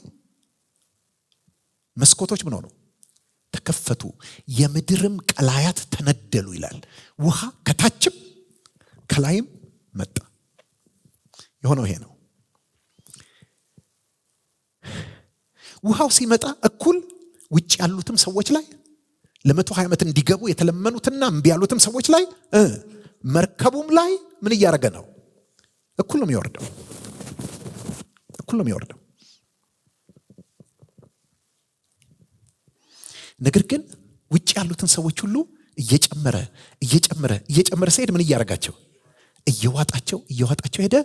መስኮቶች ምን ሆኑ? ተከፈቱ፣ የምድርም ቀላያት ተነደሉ ይላል። ውሃ ከታችም ከላይም መጣ። የሆነው ይሄ ነው። ውሃው ሲመጣ እኩል ውጭ ያሉትም ሰዎች ላይ ለ120 ዓመት እንዲገቡ የተለመኑትና እምቢ ያሉትም ሰዎች ላይ መርከቡም ላይ ምን እያደረገ ነው? እኩል ነው የሚወርደው። እኩል ነው የሚወርደው። ነገር ግን ውጭ ያሉትን ሰዎች ሁሉ እየጨመረ ሲሄድ ምን እያደረጋቸው? እየዋጣቸው ሄደ።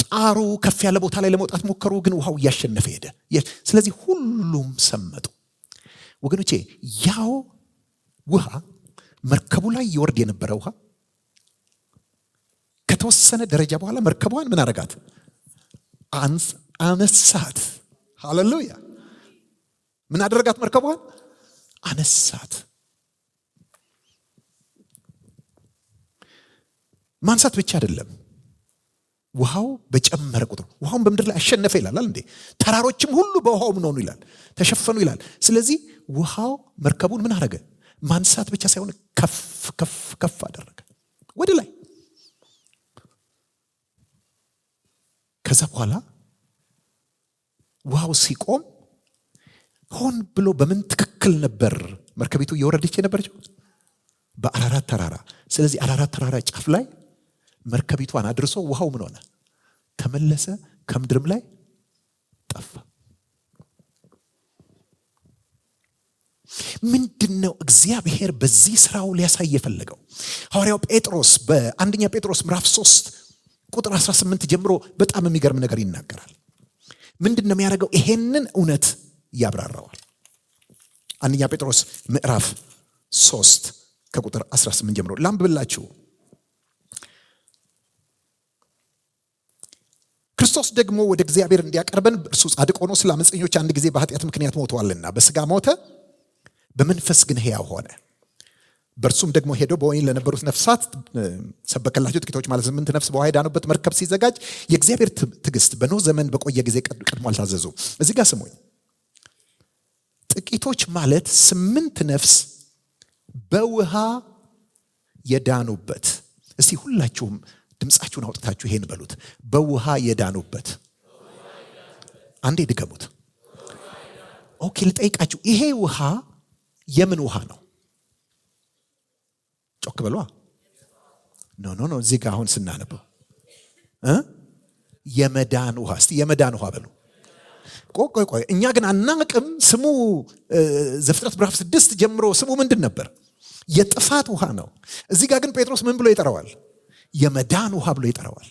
ጣሩ ከፍ ያለ ቦታ ላይ ለመውጣት ሞከሩ፣ ግን ውሃው እያሸነፈ ሄደ። ስለዚህ ሁሉም ሰመጡ። ወገኖቼ ያው ውሃ መርከቡ ላይ ይወርድ የነበረ ውሃ ከተወሰነ ደረጃ በኋላ መርከቧን ምን አረጋት? አነሳት። ሃሌሉያ! ምን አደረጋት? መርከቧን አነሳት። ማንሳት ብቻ አይደለም፣ ውሃው በጨመረ ቁጥር ውሃውን በምድር ላይ አሸነፈ ይላል እንዴ? ተራሮችም ሁሉ በውሃው ምን ሆኑ ይላል? ተሸፈኑ ይላል። ስለዚህ ውሃው መርከቡን ምን አደረገ? ማንሳት ብቻ ሳይሆን ከፍ ከፍ ከፍ አደረገ ወደ ላይ። ከዛ በኋላ ውሃው ሲቆም ሆን ብሎ በምን ትክክል ነበር መርከቢቱ እየወረደች የነበረችው? በአራራት ተራራ። ስለዚህ አራራት ተራራ ጫፍ ላይ መርከቢቷን አድርሶ ውሃው ምን ሆነ? ተመለሰ፣ ከምድርም ላይ ጠፋ። ምንድነው እግዚአብሔር በዚህ ስራው ሊያሳይ የፈለገው? ሐዋርያው ጴጥሮስ በአንደኛ ጴጥሮስ ምዕራፍ 3 ቁጥር 18 ጀምሮ በጣም የሚገርም ነገር ይናገራል። ምንድነው የሚያደርገው? ይሄንን እውነት ያብራራዋል። አንደኛ ጴጥሮስ ምዕራፍ 3 ከቁጥር 18 ጀምሮ ላንብብላችሁ። ክርስቶስ ደግሞ ወደ እግዚአብሔር እንዲያቀርበን እርሱ ጻድቅ ሆኖ ስለ አመፀኞች አንድ ጊዜ በኃጢአት ምክንያት ሞተዋልና በስጋ ሞተ፣ በመንፈስ ግን ሕያው ሆነ። በእርሱም ደግሞ ሄዶ በወህኒ ለነበሩት ነፍሳት ሰበከላቸው። ጥቂቶች ማለት 8 ነፍስ በውሃ የዳኑበት መርከብ ሲዘጋጅ የእግዚአብሔር ትዕግስት በኖህ ዘመን በቆየ ጊዜ ቀድሞ አልታዘዙ። እዚህ ጋር ስሙኝ። ጥቂቶች ማለት 8 ነፍስ በውሃ የዳኑበት። እስቲ ሁላችሁም ድምጻችሁን አውጥታችሁ ይሄን በሉት። በውሃ የዳኑበት። አንዴ ድገሙት። ኦኬ፣ ልጠይቃችሁ፣ ይሄ ውሃ የምን ውሃ ነው? ጮክ በሏ። ኖ እዚህ ጋር አሁን ስናነበው የመዳን ውሃ። እስቲ የመዳን ውሃ በሉ። ቆይ እኛ ግን አናቅም። ስሙ ዘፍጥረት ምዕራፍ 6 ጀምሮ ስሙ ምንድን ነበር? የጥፋት ውሃ ነው። እዚህ ጋር ግን ጴጥሮስ ምን ብሎ ይጠራዋል? የመዳን ውሃ ብሎ ይጠራዋል።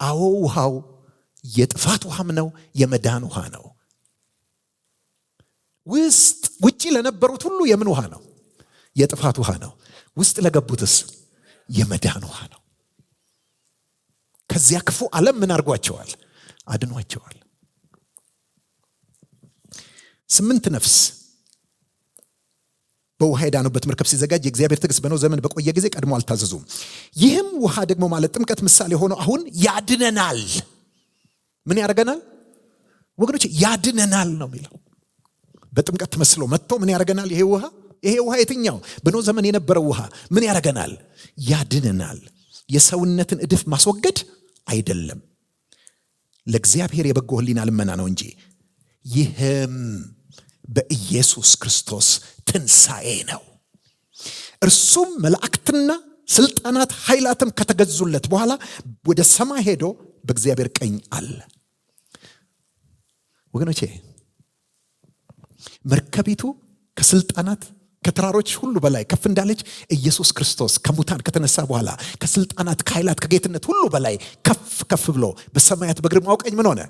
አዎ ውሃው የጥፋት ውሃም ነው፣ የመዳን ውሃ ነው። ውጪ ለነበሩት ሁሉ የምን ውሃ ነው? የጥፋት ውሃ ነው። ውስጥ ለገቡትስ የመዳን ውሃ ነው። ከዚያ ክፉ ዓለም ምን አድርጓቸዋል? አድኗቸዋል። 8 ነፍስ በውሃ የዳኑበት መርከብ ሲዘጋጅ የእግዚአብሔር ትዕግስት በኖህ ዘመን በቆየ ጊዜ ቀድሞ አልታዘዙም። ይህም ውሃ ደግሞ ማለት ጥምቀት ምሳሌ ሆኖ አሁን ያድነናል። ምን ያደርገናል ወገኖች? ያድነናል ነው የሚለው። በጥምቀት ተመስሎ መጥቶ ምን ያደርገናል? ይሄ ውሃ የትኛው? በኖህ ዘመን የነበረው ውሃ ምን ያደርገናል? ያድነናል። የሰውነትን እድፍ ማስወገድ አይደለም፣ ለእግዚአብሔር የበጎ ሕሊና ልመና ነው እንጂ። ይህም በኢየሱስ ክርስቶስ ትንሣኤ ነው። እርሱም መላእክትና ስልጣናት ኃይላትም ከተገዙለት በኋላ ወደ ሰማይ ሄዶ በእግዚአብሔር ቀኝ አለ። ወገኖቼ መርከቢቱ ከስልጣናት ከተራሮች ሁሉ በላይ ከፍ እንዳለች ኢየሱስ ክርስቶስ ከሙታን ከተነሳ በኋላ ከስልጣናት ከኃይላት ከጌትነት ሁሉ በላይ ከፍ ብሎ በሰማያት በግርማው ቀኝ ምን ሆነ?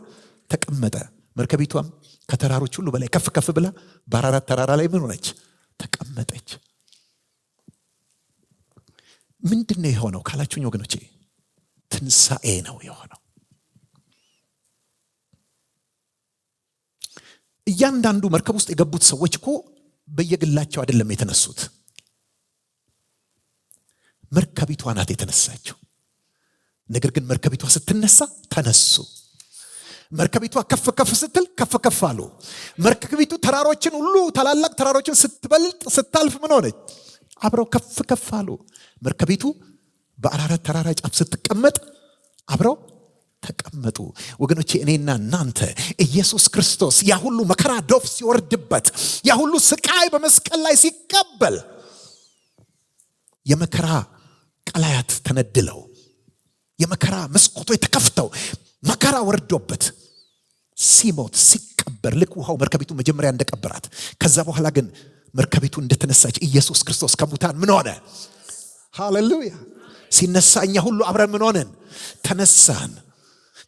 ተቀመጠ። መርከቢቷም ከተራሮች ሁሉ በላይ ከፍ ብላ በአራራት ተራራ ላይ ምን ሆነች? ተቀመጠች። ምንድነው የሆነው ካላችሁኝ ወገኖቼ? ትንሣኤ ነው የሆነው። እያንዳንዱ መርከብ ውስጥ የገቡት ሰዎች እኮ በየግላቸው አይደለም የተነሱት። መርከቢቷ ናት የተነሳቸው። ነገር ግን መርከቢቷ ስትነሳ ተነሱ። መርከቢቷ ከፍ ከፍ ስትል ከፍ ከፍ አሉ። መርከቢቱ ተራሮችን ሁሉ ታላላቅ ተራሮችን ስትበልጥ ስታልፍ ምን ሆነች? አብረው ከፍ ከፍ አሉ። መርከቢቱ በአራራት ተራራ ጫፍ ስትቀመጥ አብረው ተቀመጡ። ወገኖቼ እኔና እናንተ ኢየሱስ ክርስቶስ ያ ሁሉ መከራ ዶፍ ሲወርድበት፣ ያ ሁሉ ስቃይ በመስቀል ላይ ሲቀበል፣ የመከራ ቀላያት ተነድለው፣ የመከራ መስኮቶች ተከፍተው መከራ ወርዶበት ሲሞት ሲቀበር፣ ልክ ውሃው መርከቢቱ መጀመሪያ እንደቀበራት፣ ከዛ በኋላ ግን መርከቢቱ እንደተነሳች ኢየሱስ ክርስቶስ ከሙታን ምን ሆነ? ሃሌሉያ! ሲነሳ እኛ ሁሉ አብረን ምን ሆነን? ተነሳን።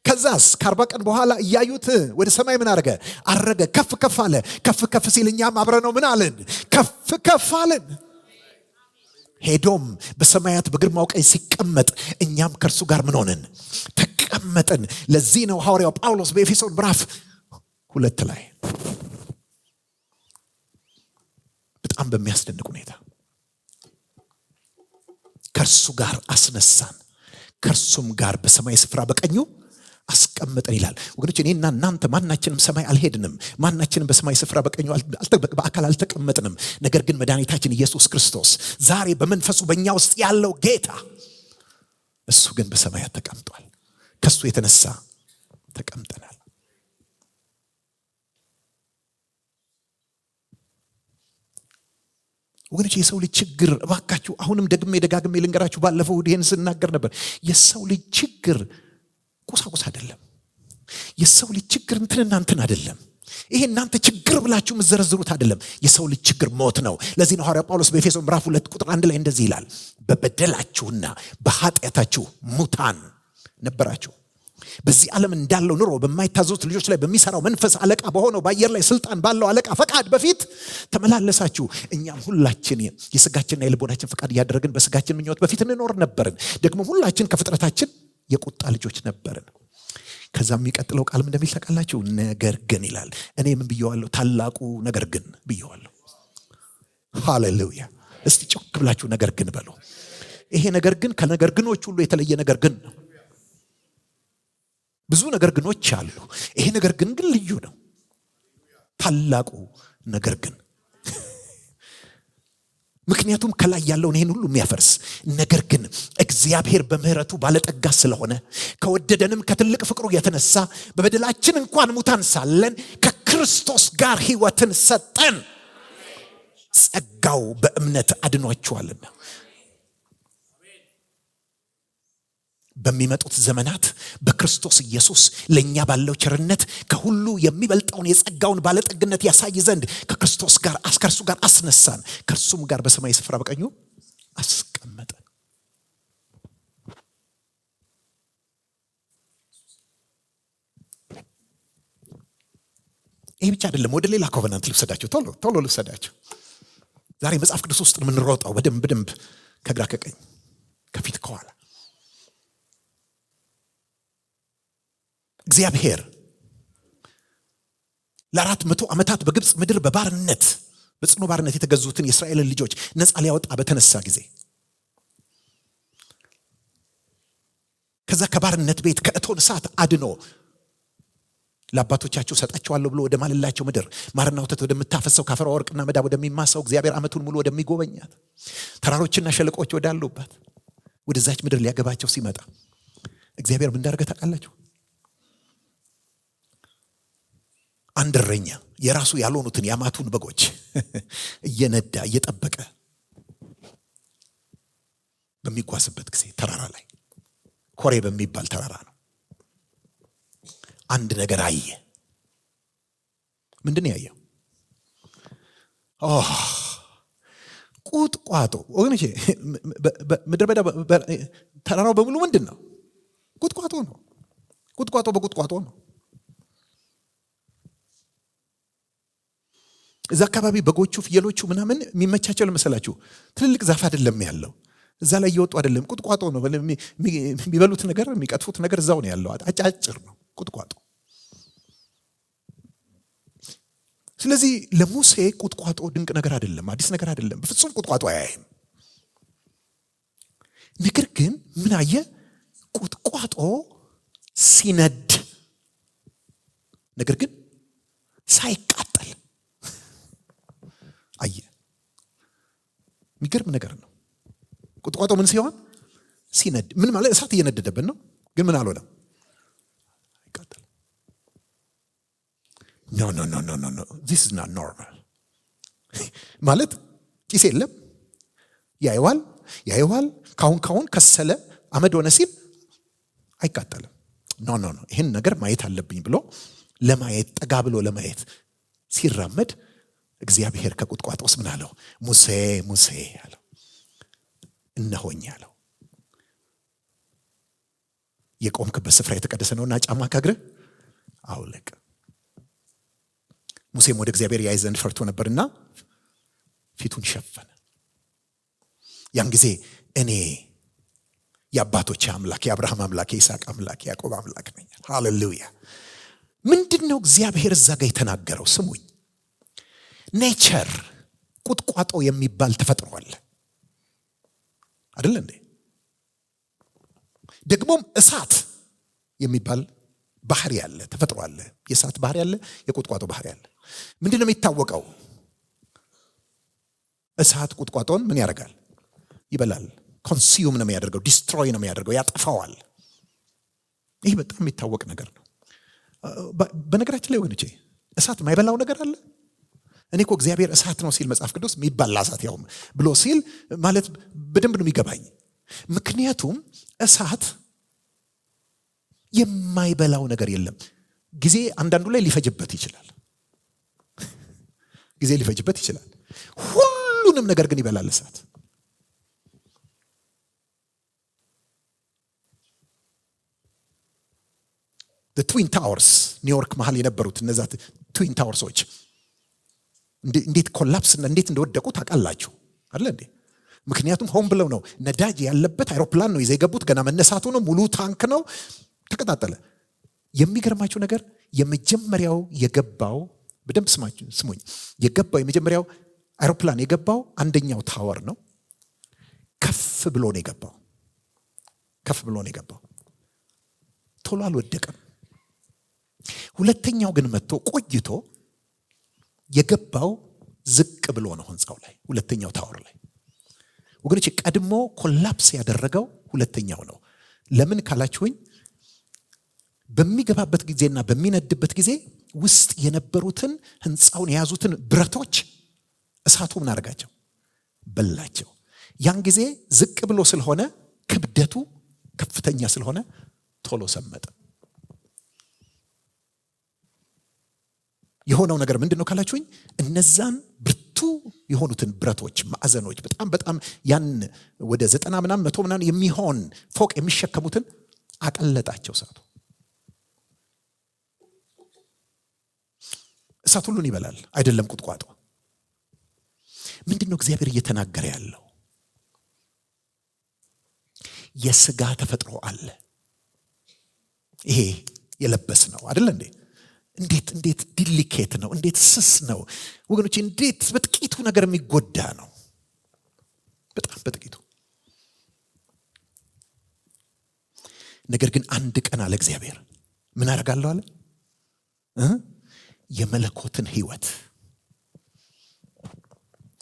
ከዛስ ከ40 ቀን በኋላ እያዩት ወደ ሰማይ ምን አረገ? አረገ። ከፍ ከፍ አለ። ከፍ ከፍ ሲል እኛም አብረን ነው ምን አለን? ከፍ ከፍ አለን። ሄዶም በሰማያት በግርማው ቀኝ ሲቀመጥ እኛም ከእርሱ ጋር ምን ሆነን? ተቀመጥን። ለዚህ ነው ሐዋርያው ጳውሎስ በኤፌሶን ምዕራፍ 2 ላይ በጣም በሚያስደንቅ ሁኔታ ከእርሱ ጋር አስነሳን፣ ከእርሱም ጋር በሰማይ ስፍራ በቀኙ አስቀመጠን ይላል። ወገኖች እኔና እናንተ ማናችንም ሰማይ አልሄድንም። ማናችንም በሰማይ ስፍራ በቀኙ በአካል አልተቀመጥንም። ነገር ግን መድኃኒታችን ኢየሱስ ክርስቶስ ዛሬ በመንፈሱ በእኛ ውስጥ ያለው ጌታ እሱ ግን በሰማያት ተቀምጧል። ከሱ የተነሳ ተቀምጠናል። ወገኖች የሰው ልጅ ችግር እባካችሁ አሁንም ደጋግሜ ልንገራችሁ። ባለፈው ይሄን ስናገር ነበር። የሰው ልጅ ችግር ቁሳቁስ አይደለም። የሰው ልጅ ችግር እንትን አይደለም። ይሄ እናንተ ችግር ብላችሁ ምዘረዝሩት አይደለም። የሰው ልጅ ችግር ሞት ነው። ለዚህ ነው ሐዋርያው ጳውሎስ በኤፌሶን ምዕራፍ 2 ቁጥር 1 ላይ እንደዚህ ይላል፣ በበደላችሁና በኃጢአታችሁ ሙታን ነበራችሁ፣ በዚህ ዓለም እንዳለው ኑሮ በማይታዘዙት ልጆች ላይ በሚሰራው መንፈስ አለቃ በሆነው በአየር ላይ ስልጣን ባለው አለቃ ፈቃድ በፊት ተመላለሳችሁ። እኛም ሁላችን የስጋችንና የልቦናችን ፈቃድ እያደረግን በስጋችን ምኞት በፊት እንኖር ነበርን። ደግሞ ሁላችን ከፍጥረታችን የቁጣ ልጆች ነበርን። ከዛ የሚቀጥለው ቃልም እንደሚል ታውቃላችሁ። ነገር ግን ይላል። እኔ ምን ብየዋለሁ? ታላቁ ነገር ግን ብየዋለሁ። ሃሌሉያ! እስቲ ጮክ ብላችሁ ነገር ግን በሉ። ይሄ ነገር ግን ከነገር ግኖች ሁሉ የተለየ ነገር ግን ነው። ብዙ ነገር ግኖች አሉ። ይሄ ነገር ግን ልዩ ነው። ታላቁ ነገር ግን ምክንያቱም ከላይ ያለውን ይሄን ሁሉ የሚያፈርስ ነገር ግን እግዚአብሔር በምህረቱ ባለጠጋ ስለሆነ ከወደደንም ከትልቅ ፍቅሩ የተነሳ በበደላችን እንኳን ሙታን ሳለን ከክርስቶስ ጋር ሕይወትን ሰጠን። ጸጋው በእምነት አድኗችኋልና በሚመጡት ዘመናት በክርስቶስ ኢየሱስ ለኛ ባለው ቸርነት ከሁሉ የሚበልጠውን የጸጋውን ባለጠግነት ያሳይ ዘንድ ከክርስቶስ ጋር ከእርሱ ጋር አስነሳን፣ ከእርሱም ጋር በሰማይ ስፍራ በቀኙ አስቀመጠን። ይህ ብቻ አይደለም። ወደ ሌላ ኮቨናንት ልውሰዳችሁ፣ ቶሎ ልውሰዳችሁ። ዛሬ መጽሐፍ ቅዱስ ውስጥ የምንሮጠው በደንብ ከግራ ከቀኝ ከፊት ከኋላ እግዚአብሔር ለ400 ዓመታት በግብፅ ምድር በባርነት በጽኑ ባርነት የተገዙትን የእስራኤልን ልጆች ነፃ ሊያወጣ በተነሳ ጊዜ ከዛ ከባርነት ቤት ከእቶን እሳት አድኖ ለአባቶቻችሁ ሰጣቸዋለሁ ብሎ ወደ ማለላቸው ምድር ማርና ወተት ወደምታፈሰው ካፈሯ ወርቅና መዳብ ወደሚማሳው እግዚአብሔር ዓመቱን ሙሉ ወደሚጎበኛት ተራሮችና ሸለቆች ወዳሉባት ወደዛች ምድር ሊያገባቸው ሲመጣ እግዚአብሔር ምን እንዳደረገ ታውቃላችሁ? አንድ እረኛ የራሱ ያልሆኑትን ያማቱን በጎች እየነዳ እየጠበቀ በሚጓዝበት ጊዜ ተራራ ላይ ኮሬ በሚባል ተራራ ነው አንድ ነገር አየ። ምንድን ነው ያየው? ቁጥቋጦ። ወገኖቼ ምድረ በዳ ተራራው በሙሉ ምንድን ነው? ቁጥቋጦ ነው። ቁጥቋጦ በቁጥቋጦ ነው። እዛ አካባቢ በጎቹ ፍየሎቹ ምናምን የሚመቻቸው ለመሰላችሁ ትልልቅ ዛፍ አይደለም ያለው። እዛ ላይ እየወጡ አይደለም፣ ቁጥቋጦ ነው። የሚበሉት ነገር የሚቀጥፉት ነገር እዛው ነው ያለው። አጫጭር ነው ቁጥቋጦ። ስለዚህ ለሙሴ ቁጥቋጦ ድንቅ ነገር አይደለም፣ አዲስ ነገር አይደለም። በፍጹም ቁጥቋጦ አያይም። ነገር ግን ምን አየ? ቁጥቋጦ ሲነድ፣ ነገር ግን ሳይቃጠል አየ። የሚገርም ነገር ነው። ቁጥቋጦ ምን ሲሆን? ሲነድ። ምን ማለት? እሳት እየነደደብን ነው፣ ግን ምን አልሆነም? አይቃጠልም። ኖ this is not normal ማለት ጭስ የለም፣ ያየዋል ካሁን ከሰለ አመድ ሆነ ሲል አይቃጠልም። ኖ ይህን ነገር ማየት አለብኝ ብሎ ለማየት ጠጋ ብሎ ለማየት ሲራመድ እግዚአብሔር ከቁጥቋጦስ ምን አለው? ሙሴ ሙሴ አለው። እነሆኝ አለው። የቆምክበት ስፍራ የተቀደሰ ነውና ጫማ ከእግርህ አውልቅ። ሙሴም ወደ እግዚአብሔር ያይ ዘንድ ፈርቶ ነበርና ፊቱን ሸፈነ። ያን ጊዜ እኔ የአባቶች አምላክ፣ የአብርሃም አምላክ፣ የይስሐቅ አምላክ፣ የያዕቆብ አምላክ ነኝ። ሃሌሉያ። ምንድነው እግዚአብሔር እዛ ጋር የተናገረው? ስሙኝ። ኔቸር ቁጥቋጦ የሚባል ተፈጥሮ አለ አይደል እንዴ? ደግሞም እሳት የሚባል ባህሪ አለ፣ ተፈጥሮ አለ። የእሳት ባህሪ አለ፣ የቁጥቋጦ ባህሪ አለ። ምንድነው የሚታወቀው? እሳት ቁጥቋጦን ምን ያደርጋል? ይበላል። ኮንሱም ነው የሚያደርገው፣ ዲስትሮይ ነው የሚያደርገው፣ ያጠፋዋል። ይህ በጣም የሚታወቅ ነገር ነው። በነገራችን ላይ ወገኖቼ እሳት የማይበላው ነገር አለ? እኔ እኮ እግዚአብሔር እሳት ነው ሲል መጽሐፍ ቅዱስ የሚባላ እሳት ያው ብሎ ሲል ማለት በደንብ ነው የሚገባኝ። ምክንያቱም እሳት የማይበላው ነገር የለም። ጊዜ አንዳንዱ ላይ ሊፈጅበት ይችላል፣ ሁሉንም ነገር ግን ይበላል እሳት። ትዊን ታወርስ ኒውዮርክ መሃል የነበሩት እነዛ ትዊን ታወርሶች እንዴት ኮላፕስ እና እንዴት እንደወደቁ ታውቃላችሁ አይደል እንዴ? ምክንያቱም ሆን ብለው ነው። ነዳጅ ያለበት አይሮፕላን ነው ይዘው የገቡት። ገና መነሳቱ ነው፣ ሙሉ ታንክ ነው፣ ተቀጣጠለ። የሚገርማችሁ ነገር የመጀመሪያው የገባው በደንብ ስሙኝ፣ የገባው የመጀመሪያው አይሮፕላን የገባው አንደኛው ታወር ነው። ከፍ ብሎ ነው የገባው፣ ቶሎ አልወደቀም። ሁለተኛው ግን መጥቶ ቆይቶ የገባው ዝቅ ብሎ ነው ህንፃው ላይ፣ ሁለተኛው ታወር ላይ። ወገኖች ቀድሞ ኮላፕስ ያደረገው ሁለተኛው ነው። ለምን ካላችሁኝ በሚገባበት ጊዜና በሚነድበት ጊዜ ውስጥ የነበሩትን ህንፃውን የያዙትን ብረቶች እሳቱ ምን አደረጋቸው? በላቸው። ያን ጊዜ ዝቅ ብሎ ስለሆነ ክብደቱ ከፍተኛ ስለሆነ ቶሎ ሰመጠ። የሆነው ነገር ምንድነው ካላችሁኝ እነዛን ብርቱ የሆኑትን ብረቶች ማዕዘኖች በጣም ያን ወደ 90 ምናምን 100 ምናምን የሚሆን ፎቅ የሚሸከሙትን አቀለጣቸው እሳቱ። እሳት ሁሉን ይበላል አይደለም ቁጥቋጦ። ምንድነው እግዚአብሔር እየተናገረ ያለው? የሥጋ ተፈጥሮ አለ። ይሄ የለበስ ነው አይደል እንዴ? እንዴት ዲሊኬት ነው፣ እንዴት ስስ ነው ወገኖች፣ እንዴት በጥቂቱ ነገር የሚጎዳ ነው። በጣም በጥቂቱ። ነገር ግን አንድ ቀን አለ እግዚአብሔር ምን አደርጋለሁ አለ? የመለኮትን ህይወት፣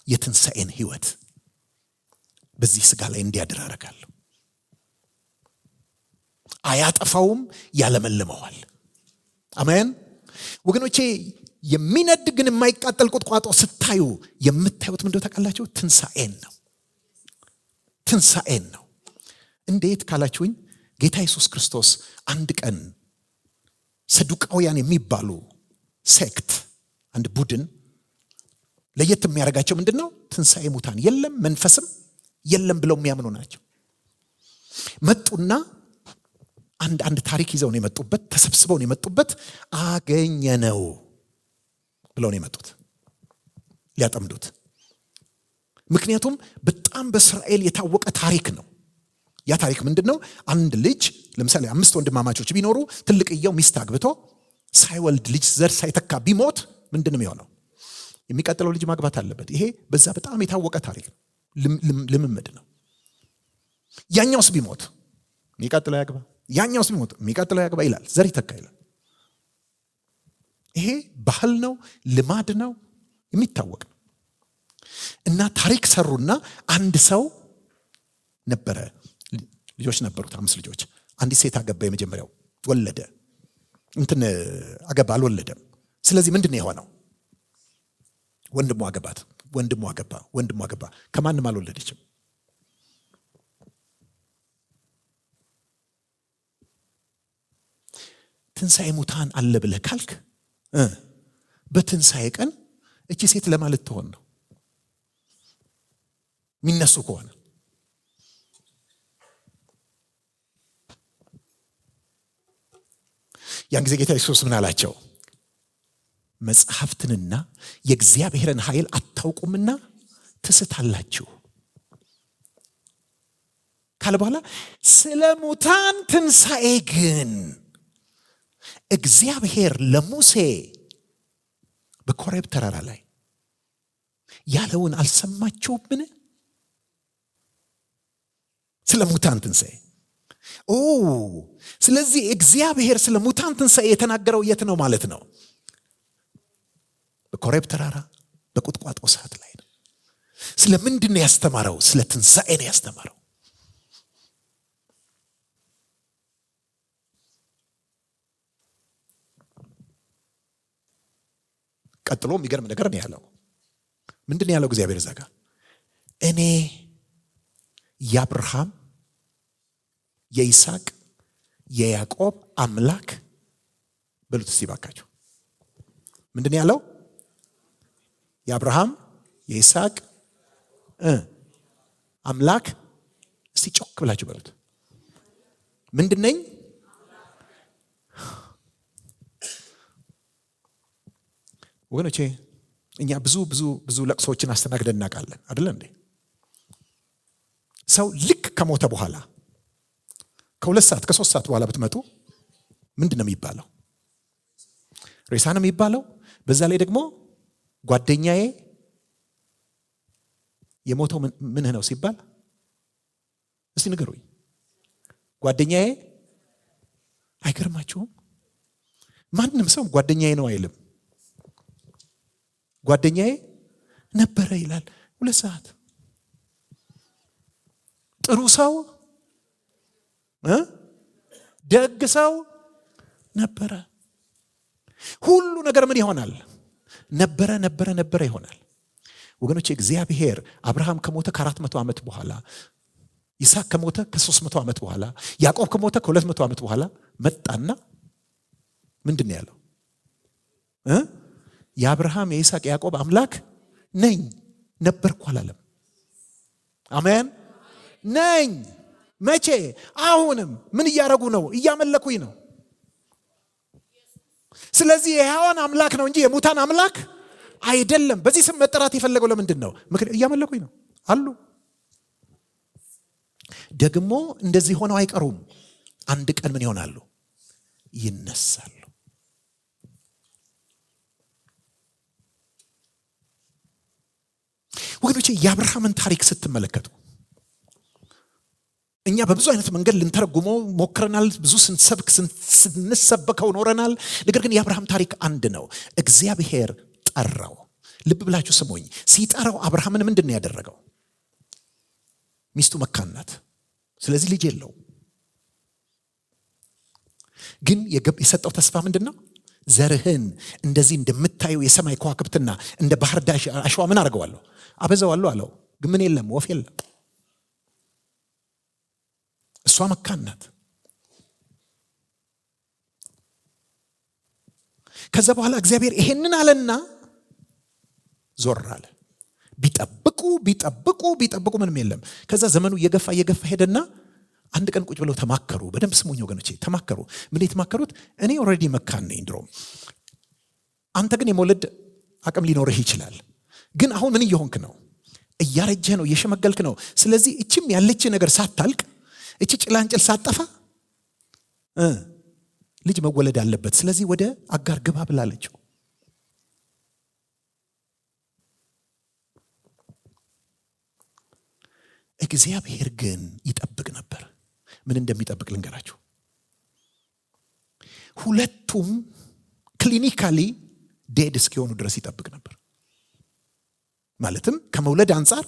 የትንሣኤን ህይወት በዚህ ሥጋ ላይ እንዲያድር አደርጋለሁ። አያጠፋውም፣ ያለመልመዋል። አሜን ወገኖቼ። የሚነድ ግን የማይቃጠል ቁጥቋጦ ስታዩ የምታዩት ምንድነው ታውቃላችሁ? ትንሣኤን ነው። እንዴት ካላችሁኝ ጌታ ኢየሱስ ክርስቶስ አንድ ቀን ሰዱቃውያን የሚባሉ ሴክት፣ አንድ ቡድን ለየት የሚያደርጋቸው ምንድነው? ትንሣኤ ሙታን የለም መንፈስም የለም ብለው የሚያምኑ ናቸው። መጡና አንድ ታሪክ ይዘው ነው የመጡበት፣ ተሰብስበው ነው የመጡበት። አገኘነው ብለው ነው የመጡት ሊያጠምዱት። ምክንያቱም በጣም በእስራኤል የታወቀ ታሪክ ነው። ያ ታሪክ ምንድነው? አንድ ልጅ ለምሳሌ 5 ወንድማማቾች ቢኖሩ ትልቅየው ሚስት አግብቶ ሳይወልድ ልጅ ዘር ሳይተካ ቢሞት ምንድነው የሚሆነው? የሚቀጥለው ልጅ ማግባት አለበት። ይሄ በዛ በጣም የታወቀ ታሪክ ነው፣ ልምምድ ነው። ያኛውስ ቢሞት የሚቀጥለው ያግባ፣ ያኛውስ ቢሞት የሚቀጥለው ያግባ ይላል። ዘር ይተካ ይላል። ይሄ ባህል ነው፣ ልማድ ነው፣ የሚታወቅ ነው። እና ታሪክ ሰሩና አንድ ሰው ነበረ፣ ልጆች ነበሩት፣ 5 ልጆች። አንዲት ሴት አገባ፣ የመጀመሪያው ወለደ፣ አገባ፣ አልወለደም። ስለዚህ ምንድን ነው የሆነው? ወንድሙ አገባት፣ ወንድሙ አገባ፣ ከማንም አልወለደችም። ትንሣኤ ሙታን አለ ብለህ ካልክ በትንሣኤ ቀን እቺ ሴት ለማለት ትሆን ነው የሚነሱ ከሆነ። ያን ጊዜ ጌታ ኢየሱስ ምን አላቸው? መጽሐፍትንና የእግዚአብሔርን ኃይል አታውቁምና ትስታላችሁ ካለ በኋላ ስለ ሙታን ትንሣኤ ግን እግዚአብሔር ለሙሴ በኮሬብ ተራራ ላይ ያለውን አልሰማችሁምን? ስለ ሙታን ትንሣኤ። ስለዚህ እግዚአብሔር ስለ ሙታን ትንሣኤ የተናገረው የት ነው ማለት ነው? በኮሬብ ተራራ በቁጥቋጦ ሰዓት ላይ ነው። ስለ ምንድን ነው ያስተማረው? ስለ ትንሣኤ ነው ያስተማረው። ቀጥሎ የሚገርም ነገር ነው ያለው። ምንድን ነው ያለው እግዚአብሔር እዛ ጋር? እኔ የአብርሃም የይስሐቅ የያዕቆብ አምላክ በሉት እስቲ ባካችሁ። ምንድን ነው ያለው? የአብርሃም የይስሐቅ አምላክ። እስቲ ጮክ ብላችሁ በሉት። ምንድን ነኝ? ወገኖቼ እኛ ብዙ ለቅሶችን አስተናግደን እናውቃለን አይደል እንዴ? ሰው ልክ ከሞተ በኋላ ከ2 ሰዓት ከ3 ሰዓት በኋላ ብትመጡ ምንድን ነው የሚባለው? ሬሳ ነው የሚባለው። በዛ ላይ ደግሞ ጓደኛዬ የሞተው ምንህ ነው ሲባል እስቲ ንገሩኝ። ጓደኛዬ አይገርማችሁም? ማንም ሰው ጓደኛዬ ነው አይልም። ጓደኛዬ ነበረ ይላል። 2 ሰዓት ጥሩ ሰው ደግ ሰው ነበረ። ሁሉ ነገር ምን ይሆናል? ነበረ ይሆናል። ወገኖች እግዚአብሔር አብርሃም ከሞተ ከ400 ዓመት በኋላ፣ ይስሐቅ ከሞተ ከ300 ዓመት በኋላ፣ ያዕቆብ ከሞተ ከ200 ዓመት በኋላ መጣና ምንድን ነው ያለው? የአብርሃም የይስሐቅ የያዕቆብ አምላክ ነኝ። ነበርኩ አላለም። አሜን። ነኝ። መቼ? አሁንም። ምን እያረጉ ነው? እያመለኩኝ ነው። ስለዚህ የሕያዋን አምላክ ነው እንጂ የሙታን አምላክ አይደለም። በዚህ ስም መጠራት የፈለገው ለምንድን ነው? ምክንያቱም እያመለኩኝ ነው አሉ። ደግሞ እንደዚህ ሆነው አይቀሩም። አንድ ቀን ምን ይሆናሉ? ይነሳሉ። ወገኖቼ የአብርሃምን ታሪክ ስትመለከቱ እኛ በብዙ አይነት መንገድ ልንተረጉመው ሞክረናል። ብዙ ስንሰበከው ኖረናል። ነገር ግን የአብርሃም ታሪክ አንድ ነው። እግዚአብሔር ጠራው። ልብ ብላችሁ ስሙኝ። ሲጠራው አብርሃምን ምንድን ነው ያደረገው? ሚስቱ መካን ናት። ስለዚህ ልጅ የለው። ግን የሰጠው ተስፋ ምንድን ነው? ዘርህን እንደዚህ እንደምታየው የሰማይ ከዋክብትና እንደ ባህር ዳር አሸዋ ምን አድርገዋለሁ? አበዛዋለሁ አለው። ግን ምን የለም? ወፍ የለም። እሷ መካን ናት። ከዛ በኋላ እግዚአብሔር ይሄንን አለና ዞር አለ። ቢጠብቁ ምንም የለም። ከዛ ዘመኑ እየገፋ ሄደና አንድ ቀን ቁጭ ብለው ተማከሩ። በደንብ ስሙኝ ወገኖቼ፣ ተማከሩ። ምን የተማከሩት? እኔ ኦልሬዲ መካን ነኝ ድሮ፣ አንተ ግን የመውለድ አቅም ሊኖርህ ይችላል። ግን አሁን ምን እየሆንክ ነው? እያረጀህ ነው፣ እየሸመገልክ ነው። ስለዚህ እችም ያለች ነገር ሳታልቅ፣ እቺ ጭላንጭል ሳጠፋ ልጅ መወለድ አለበት። ስለዚህ ወደ አጋር ግባ ብላለችው። እግዚአብሔር ግን ይጠብቅ ነበር። ምን እንደሚጠብቅ ልንገራችሁ። ሁለቱም ክሊኒካሊ ዴድ እስኪሆኑ ድረስ ይጠብቅ ነበር። ማለትም ከመውለድ አንጻር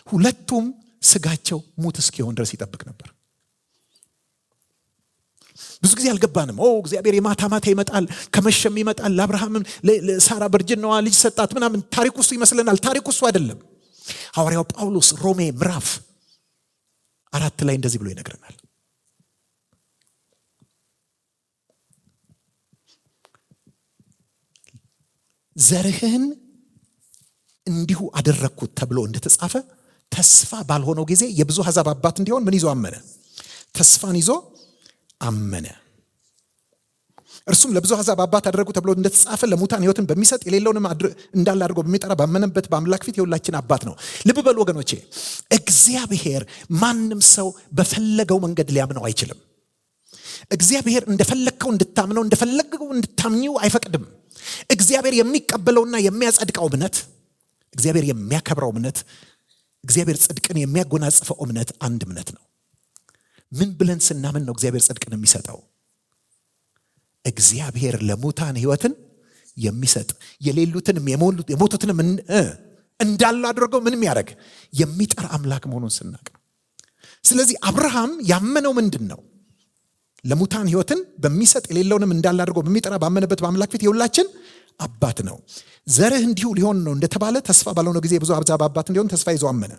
ሁለቱም ስጋቸው ሙት እስኪሆን ድረስ ይጠብቅ ነበር። ብዙ ጊዜ አልገባንም። እግዚአብሔር የማታ ማታ ይመጣል፣ ከመሸም ይመጣል። ለአብርሃም ለሳራ በርጅናዋ ልጅ ሰጣት ምናምን ታሪክ ውስጥ ይመስለናል። ታሪክ ውስጥ አይደለም። ሐዋርያው ጳውሎስ ሮሜ ምዕራፍ 4 ላይ እንደዚህ ብሎ ይነግረናል። ዘርህን እንዲሁ አደረግኩት ተብሎ እንደተጻፈ ተስፋ ባልሆነው ጊዜ የብዙ አሕዛብ አባት እንዲሆን ምን ይዞ አመነ? ተስፋን ይዞ አመነ። እርሱም ለብዙ አሕዛብ አባት አደረጉ ተብሎ እንደተጻፈ ለሙታን ሕይወትን በሚሰጥ የሌለውንም እንዳለ አድርጎ በሚጠራ ባመነበት በአምላክ ፊት የሁላችን አባት ነው። ልብ በሉ ወገኖቼ፣ እግዚአብሔር ማንም ሰው በፈለገው መንገድ ሊያምነው አይችልም። እግዚአብሔር እንደፈለግከው እንድታምነው እንደፈለግከው እንድታምኚው አይፈቅድም። እግዚአብሔር የሚቀበለውና የሚያጸድቀው እምነት፣ እግዚአብሔር የሚያከብረው እምነት፣ እግዚአብሔር ጽድቅን የሚያጎናጽፈው እምነት አንድ እምነት ነው። ምን ብለን ስናምን ነው እግዚአብሔር ጽድቅን የሚሰጠው? እግዚአብሔር ለሙታን ሕይወትን የሚሰጥ የሌሉትንም የሞቱትንም እንዳለ አድርገው ምን የሚያደርግ የሚጠራ አምላክ መሆኑን ስናቅ ነው። ስለዚህ አብርሃም ያመነው ምንድን ነው? ለሙታን ሕይወትን በሚሰጥ የሌለውንም እንዳለ አድርጎ በሚጠራ ባመነበት በአምላክ ፊት የሁላችን አባት ነው። ዘርህ እንዲሁ ሊሆን ነው እንደተባለ ተስፋ ባልሆነው ጊዜ ብዙ አሕዛብ አባት እንዲሆን ተስፋ ይዞ አመነ።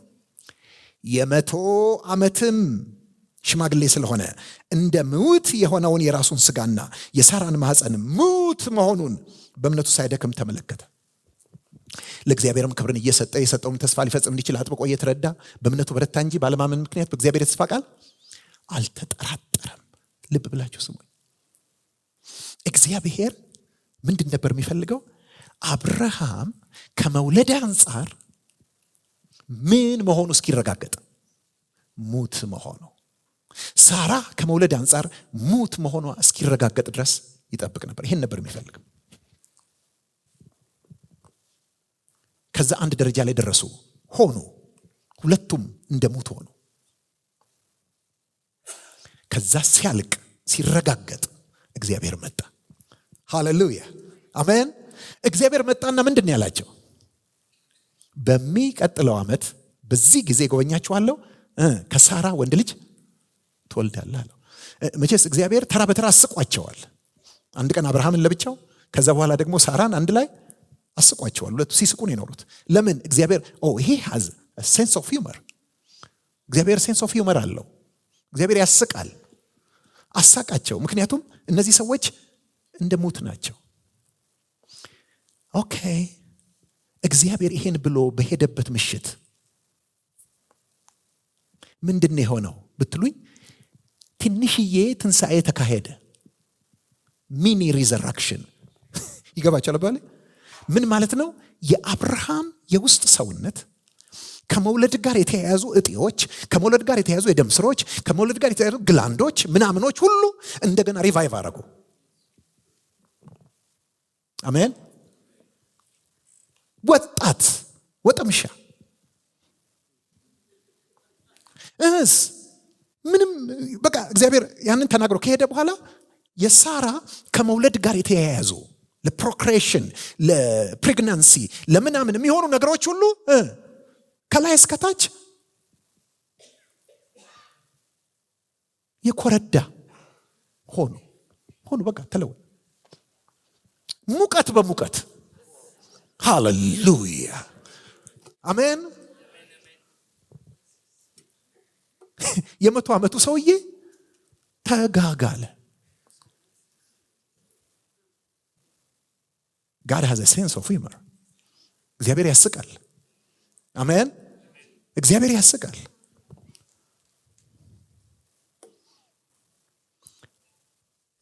100 ዓመትም ሽማግሌ ስለሆነ እንደ ምውት የሆነውን የራሱን ስጋና የሳራን ማህፀን ሙት መሆኑን በእምነቱ ሳይደክም ተመለከተ። ለእግዚአብሔርም ክብርን እየሰጠ የሰጠውን ተስፋ ሊፈጽም እንዲችል አጥብቆ እየተረዳ በእምነቱ በረታ እንጂ ባለማመን ምክንያት በእግዚአብሔር የተስፋ ቃል አልተጠራጠረም። ልብ ብላችሁ ስሙ። እግዚአብሔር ምንድን ነበር የሚፈልገው? አብርሃም ከመውለድ አንጻር ምን መሆኑ እስኪረጋገጥ ሙት መሆኑ፣ ሳራ ከመውለድ አንጻር ሙት መሆኗ እስኪረጋገጥ ድረስ ይጠብቅ ነበር። ይሄን ነበር የሚፈልግ። ከዛ አንድ ደረጃ ላይ ደረሱ፣ ሆኑ፣ ሁለቱም እንደ ሙት ሆኑ። ከዛ ሲያልቅ ሲረጋገጥ እግዚአብሔር መጣ። ሃሌሉያ አሜን። እግዚአብሔር መጣና ምንድን ያላቸው? በሚቀጥለው ዓመት በዚህ ጊዜ ጎበኛችኋለሁ፣ ከሳራ ወንድ ልጅ ትወልዳለህ አለው። መቼስ እግዚአብሔር ተራ በተራ አስቋቸዋል። አንድ ቀን አብርሃምን ለብቻው፣ ከዛ በኋላ ደግሞ ሳራን አንድ ላይ አስቋቸዋል። ሁለቱ ሲስቁ ነው የኖሩት። ለምን? እግዚአብሔር ይሄ has a sense of humor። እግዚአብሔር ሴንስ ኦፍ ሂውመር አለው። እግዚአብሔር ያስቃል። አሳቃቸው። ምክንያቱም እነዚህ ሰዎች እንደ ሙት ናቸው። ኦኬ፣ እግዚአብሔር ይሄን ብሎ በሄደበት ምሽት ምንድን የሆነው ብትሉኝ፣ ትንሽዬ ትንሣኤ ተካሄደ። ሚኒ ሪዘራክሽን። ይገባችኋል ባለ ምን ማለት ነው? የአብርሃም የውስጥ ሰውነት ከመውለድ ጋር የተያያዙ እጢዎች፣ ከመውለድ ጋር የተያያዙ የደም ስሮች፣ ከመውለድ ጋር የተያያዙ ግላንዶች ምናምኖች ሁሉ እንደገና ሪቫይቭ አረጉ። አሜን። ወጣት ወጠምሻ ምንም በቃ እግዚአብሔር ያንን ተናግሮ ከሄደ በኋላ የሳራ ከመውለድ ጋር የተያያዙ ለፕሮክሬሽን፣ ለፕሬግናንሲ፣ ለምናምን የሚሆኑ ነገሮች ሁሉ ከላይ እስከታች የኮረዳ ሆኑ በቃ ተለወ። ሙቀት በሙቀት። ሃሌሉያ አሜን። 100 ዓመቱ ሰውዬ ተጋጋለ። God has a sense of humor። እግዚአብሔር ያስቃል። አሜን። እግዚአብሔር ያስቃል።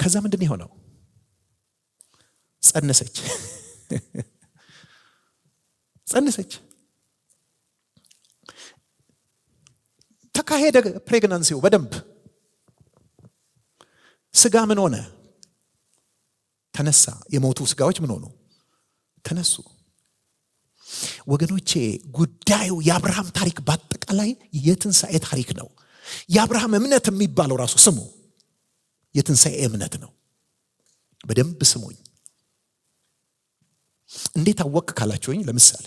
ከዛ ምንድን የሆነው? ጸነሰች። ተካሄደ ፕሬግናንሲው በደንብ። ስጋ ምን ሆነ? ተነሳ። የሞቱ ስጋዎች ምን ሆኑ? ተነሱ። ወገኖቼ ጉዳዩ የአብርሃም ታሪክ በአጠቃላይ የትንሣኤ ታሪክ ነው። የአብርሃም እምነት የሚባለው ራሱ ስሙ የትንሣኤ እምነት ነው። በደንብ ስሙኝ። እንዴት አወቅ ካላችሁኝ፣ ለምሳሌ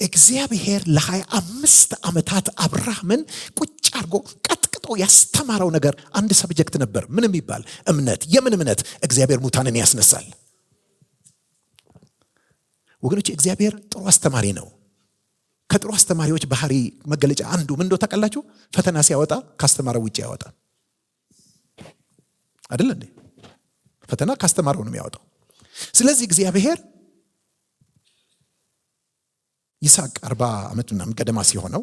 እግዚአብሔር ለ25 ዓመታት አብርሃምን ቁጭ አድርጎ ቀጥቅጦ ያስተማረው ነገር አንድ ሰብጀክት ነበር። ምን የሚባል እምነት? የምን እምነት? እግዚአብሔር ሙታንን ያስነሳል። ወገኖች እግዚአብሔር ጥሩ አስተማሪ ነው። ከጥሩ አስተማሪዎች ባህሪ መገለጫ አንዱ ምን እንደው ታውቃላችሁ? ፈተና ሲያወጣ ካስተማረው ውጪ ያወጣ አይደል እንዴ? ፈተና ካስተማረው ነው የሚያወጣው። ስለዚህ እግዚአብሔር ይስሐቅ 40 ዓመት ምናምን ገደማ ሲሆነው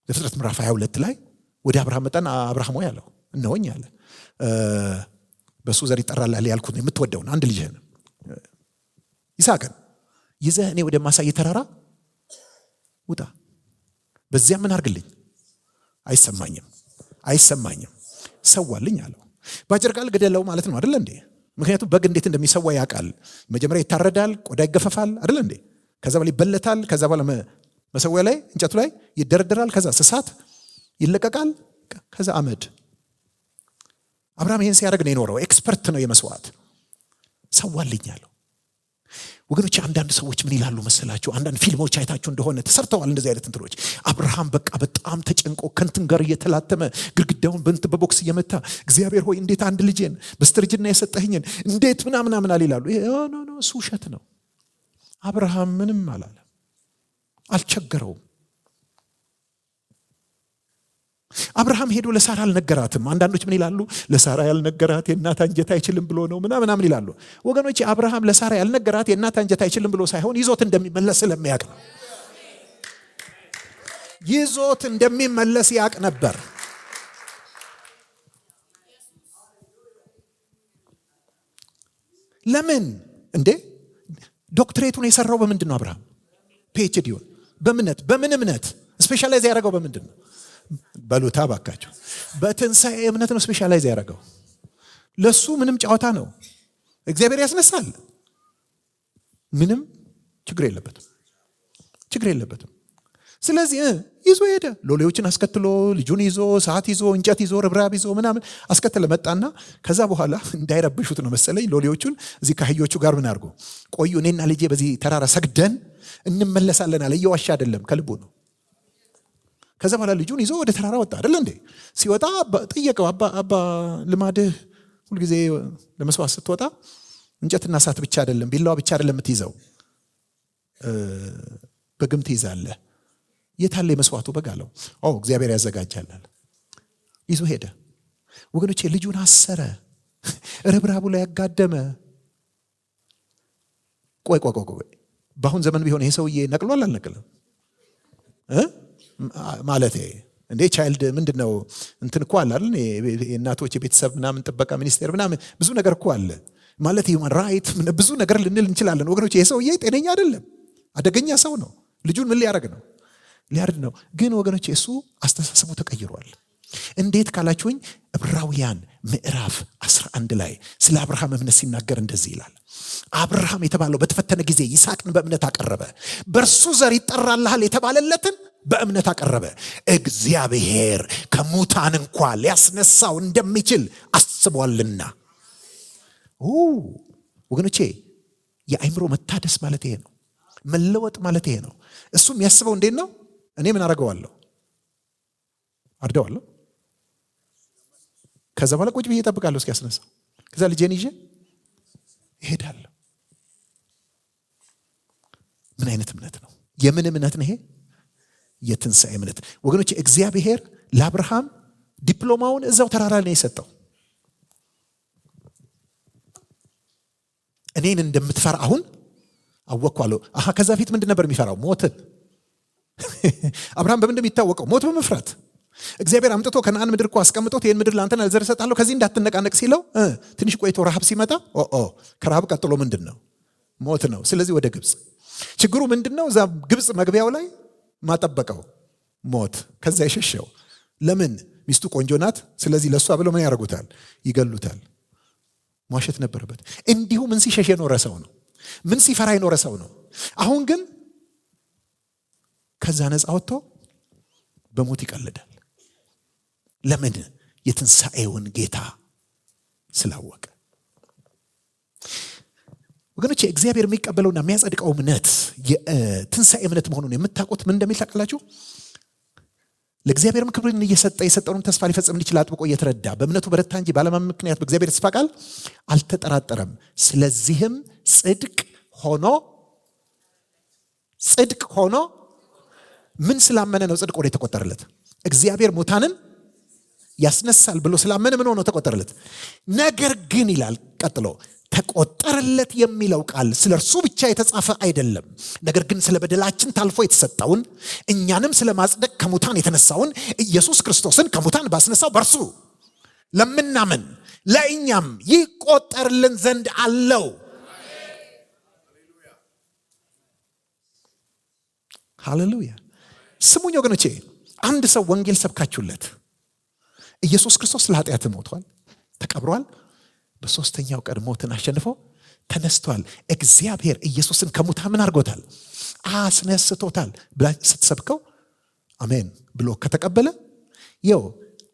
ዘፍጥረት ምዕራፍ 22 ላይ ወደ አብርሃም መጣና አብርሃም ሆይ አለው። እነሆኝ አለ። በሱ ዘር ይጠራል ያልኩት የምትወደውን አንድ ልጅህን ይስሐቅን ይዘህ እኔ ወደ ማሳይ ተራራ ውጣ። በዚያ ምን አርግልኝ? አይሰማኝም ሰዋልኝ አለው። ባጭር ቃል ገደለው ማለት ነው አይደል እንዴ? ምክንያቱም በግ እንዴት እንደሚሰዋ ያውቃል። መጀመሪያ ይታረዳል፣ ቆዳ ይገፈፋል አይደል እንዴ? ከዛ በኋላ ይበለታል። ከዛ በኋላ መሰዊያ ላይ እንጨቱ ላይ ይደረደራል። ከዛ እሳት ይለቀቃል። ከዛ አመድ። አብርሃም ይሄን ሲያደርግ ነው የኖረው። ኤክስፐርት ነው የመስዋዕት። ሰዋልኝ አለው። ወገኖች አንዳንድ ሰዎች ምን ይላሉ መሰላችሁ? አንዳንድ ፊልሞች አይታችሁ እንደሆነ ተሰርተዋል እንደዚህ አይነት እንትኖች። አብርሃም በቃ በጣም ተጨንቆ ከንትን ጋር እየተላተመ ግድግዳውን በቦክስ እየመታ እግዚአብሔር ሆይ እንዴት አንድ ልጄን በስተርጅና የሰጠኸኝን እንዴት ምናምን ይላሉ። ኖ እሱ ውሸት ነው። አብርሃም ምንም አላለም፣ አልቸገረውም። አብርሃም ሄዶ ለሳራ አልነገራትም። አንዳንዶች ምን ይላሉ? ለሳራ ያልነገራት የእናት አንጀት አይችልም ብሎ ነው ምናምን ይላሉ። ወገኖች አብርሃም ለሳራ ያልነገራት የእናት አንጀት አይችልም ብሎ ሳይሆን ይዞት እንደሚመለስ ስለሚያውቅ ነው። ይዞት እንደሚመለስ ያውቅ ነበር። ለምን እንዴ? ዶክትሬቱን የሰራው በምንድን ነው? አብርሃም ፒኤችዲውን በምን እምነት ስፔሻላይዝ ያደረገው በምንድን ነው? በሉታ ባካቸው በትንሣኤ እምነት ነው ስፔሻላይዝ ያደረገው። ለሱ ምንም ጨዋታ ነው። እግዚአብሔር ያስነሳል፣ ምንም ችግር የለበትም። ስለዚህ ይዞ ሄደ። ሎሌዎችን አስከትሎ ልጁን ይዞ ሰዓት ይዞ እንጨት ይዞ ርብራብ ይዞ ምናምን አስከተለ መጣና ከዛ በኋላ እንዳይረብሹት ነው መሰለኝ ሎሌዎቹን እዚህ ከአህዮቹ ጋር ምን አድርጎ ቆዩ፣ እኔና ልጄ በዚህ ተራራ ሰግደን እንመለሳለን አለ። እየዋሻ አይደለም፣ ከልቡ ነው። ከዛ በኋላ ልጁን ይዞ ወደ ተራራ ወጣ አይደል እንዴ? ሲወጣ ጠየቀው፣ አባ ልማድህ ሁልጊዜ ለመስዋዕት ስትወጣ እንጨትና እሳት ብቻ አይደለም ቢላዋ ብቻ አይደለም የምትይዘው፣ በግም ትይዛለህ። የታለ የመስዋዕቱ በግ አለው። እግዚአብሔር ያዘጋጃል። ይዞ ሄደ። ወገኖቼ ልጁን አሰረ፣ ርብራቡ ላይ ያጋደመ። ቆይ በአሁን ዘመን ቢሆን ይሄ ሰውዬ ነቅሏል አልነቅልም ማለት እንዴ? ቻይልድ ምንድነው እንትን እኮ አለ አይደል? የእናቶች የቤተሰብ ምናምን ጥበቃ ሚኒስቴር ምናምን ብዙ ነገር እኮ አለ ማለት ሂውማን ራይት ብዙ ነገር ልንል እንችላለን። ወገኖች ይሄ ሰውዬ ጤነኛ አይደለም፣ አደገኛ ሰው ነው። ልጁን ምን ሊያደርግ ነው? ሊያርድ ነው። ግን ወገኖች እሱ አስተሳሰቡ ተቀይሯል። እንዴት ካላችሁኝ ዕብራውያን ምዕራፍ 11 ላይ ስለ አብርሃም እምነት ሲናገር እንደዚህ ይላል። አብርሃም የተባለው በተፈተነ ጊዜ ይስሐቅን በእምነት አቀረበ፣ በእርሱ ዘር ይጠራልሃል የተባለለትን በእምነት አቀረበ። እግዚአብሔር ከሙታን እንኳ ሊያስነሳው እንደሚችል አስቧልና። ወገኖቼ የአእምሮ መታደስ ማለት ይሄ ነው። መለወጥ ማለት ይሄ ነው። እሱ የሚያስበው እንዴት ነው? እኔ ምን አደርገዋለሁ? አርደዋለሁ። ከዛ በኋላ ቁጭ ብዬ እጠብቃለሁ እስኪያስነሳው። ከዛ ልጄን ይዤ እሄዳለሁ። ምን አይነት እምነት ነው? የምን እምነት ነው ይሄ? የትንሣኤ እምነት። ወገኖች እግዚአብሔር ለአብርሃም ዲፕሎማውን እዛው ተራራ ላይ የሰጠው። እኔን እንደምትፈራ አሁን አወቅኳለሁ። ከዛ ፊት ምንድን ነበር የሚፈራው? ሞትን። አብርሃም በምን እንደሚታወቀው? ሞት በመፍራት። እግዚአብሔር አምጥቶ ከነአን ምድር እኮ አስቀምጦት ይህን ምድር ለአንተና ለዘር እሰጣለሁ ከዚህ እንዳትነቃነቅ ሲለው ትንሽ ቆይቶ ረሃብ ሲመጣ ከረሃብ ቀጥሎ ምንድን ነው? ሞት ነው። ስለዚህ ወደ ግብፅ። ችግሩ ምንድን ነው? እዛ ግብፅ መግቢያው ላይ ማጠበቀው ሞት። ከዛ የሸሸው ለምን? ሚስቱ ቆንጆ ናት። ስለዚህ ለእሷ ብለው ምን ያደርጉታል? ይገሉታል። መዋሸት ነበረበት። እንዲሁ ምን ሲሸሽ የኖረ ሰው ነው። ምን ሲፈራ የኖረ ሰው ነው። አሁን ግን ከዛ ነፃ ወጥቶ በሞት ይቀልዳል። ለምን? የትንሣኤውን ጌታ ስላወቀ። ወገኖቼ እግዚአብሔር የሚቀበለውና የሚያጸድቀው እምነት የትንሣኤ እምነት መሆኑን የምታውቁት ምን እንደሚል ታውቃላችሁ? ለእግዚአብሔርም ክብርን እየሰጠ የሰጠውን ተስፋ ሊፈጽም እንዲችል አጥብቆ እየተረዳ በእምነቱ በረታ እንጂ ባለማመን ምክንያት በእግዚአብሔር ተስፋ ቃል አልተጠራጠረም። ስለዚህም ጽድቅ ሆኖ ምን ስላመነ ነው ጽድቅ ሆኖ የተቆጠረለት? እግዚአብሔር ሙታንን ያስነሳል ብሎ ስላመነ ምን ሆኖ ተቆጠረለት? ነገር ግን ይላል ቀጥሎ ተቆጠረለት የሚለው ቃል ስለ እርሱ ብቻ የተጻፈ አይደለም። ነገር ግን ስለ በደላችን ታልፎ የተሰጠውን እኛንም ስለ ማጽደቅ ከሙታን የተነሳውን ኢየሱስ ክርስቶስን ከሙታን ባስነሳው በርሱ ለምናምን ለእኛም ይቆጠርልን ዘንድ አለው። ሃሌሉያ። ስሙኝ ወገኖቼ፣ አንድ ሰው ወንጌል ሰብካችሁለት ኢየሱስ ክርስቶስ ለኃጢአት ሞቷል፣ ተቀብሯል፣ በሶስተኛው ቀን ሞትን አሸንፎ ተነስቷል። እግዚአብሔር ኢየሱስን ከሙታን ምን አድርጎታል? አስነስቶታል ብላ ስትሰብከው አሜን ብሎ ከተቀበለ ይው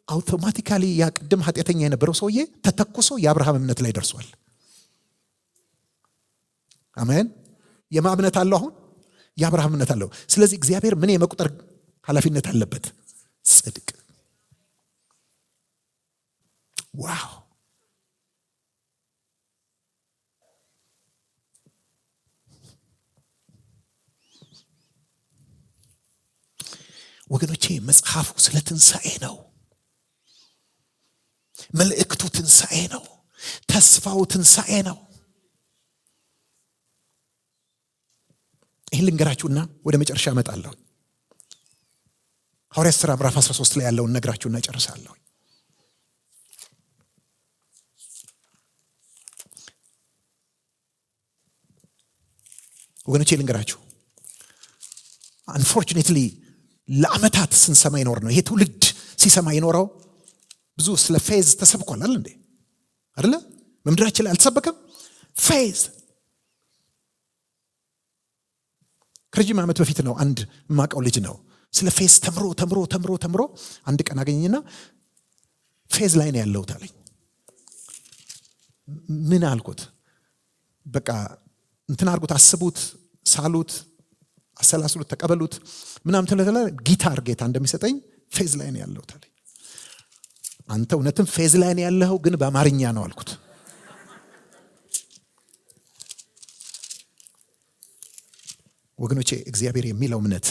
አውቶማቲካሊ ያ ቅድም ኃጢአተኛ የነበረው ሰውዬ ተተኩሶ የአብርሃም እምነት ላይ ደርሷል። አሜን። የማምነት አለው፣ አሁን የአብርሃም እምነት አለው። ስለዚህ እግዚአብሔር ምን የመቁጠር ኃላፊነት አለበት? ጽድቅ። ዋው! ወገኖቼ መጽሐፉ ስለ ትንሣኤ ነው። መልእክቱ ትንሣኤ ነው። ተስፋው ትንሣኤ ነው። ይህን ልንገራችሁና ወደ መጨረሻ እመጣለሁ። ሐዋርያት ሥራ ምዕራፍ 13 ላይ ያለውን ነግራችሁና ጨርሳለሁ። ወገኖቼ ልንገራችሁ፣ አንፎርቹኔትሊ ለዓመታት ስንሰማ ይኖር ነው። ይሄ ትውልድ ሲሰማ ይኖረው ብዙ ስለ ፌዝ ተሰብኳል አይደለ? በምድራችን ላይ አልተሰበከም ፌዝ። ከረጅም ዓመት በፊት ነው አንድ የማውቀው ልጅ ነው ስለ ፌዝ ተምሮ አንድ ቀን አገኘኝና ፌዝ ላይ ነው ያለሁት አለኝ። ምን አልኩት? በቃ እንትን አድርጉት፣ አስቡት፣ ሳሉት፣ አሰላስሉት፣ ተቀበሉት ምናምን ተለተለ ጊታር ጌታ እንደሚሰጠኝ ፌዝ ላይ ነው ያለሁት አለኝ። አንተ እውነትም ፌዝ ላይ ነው ያለኸው፣ ግን በአማርኛ ነው አልኩት። ወገኖቼ እግዚአብሔር የሚለው እምነት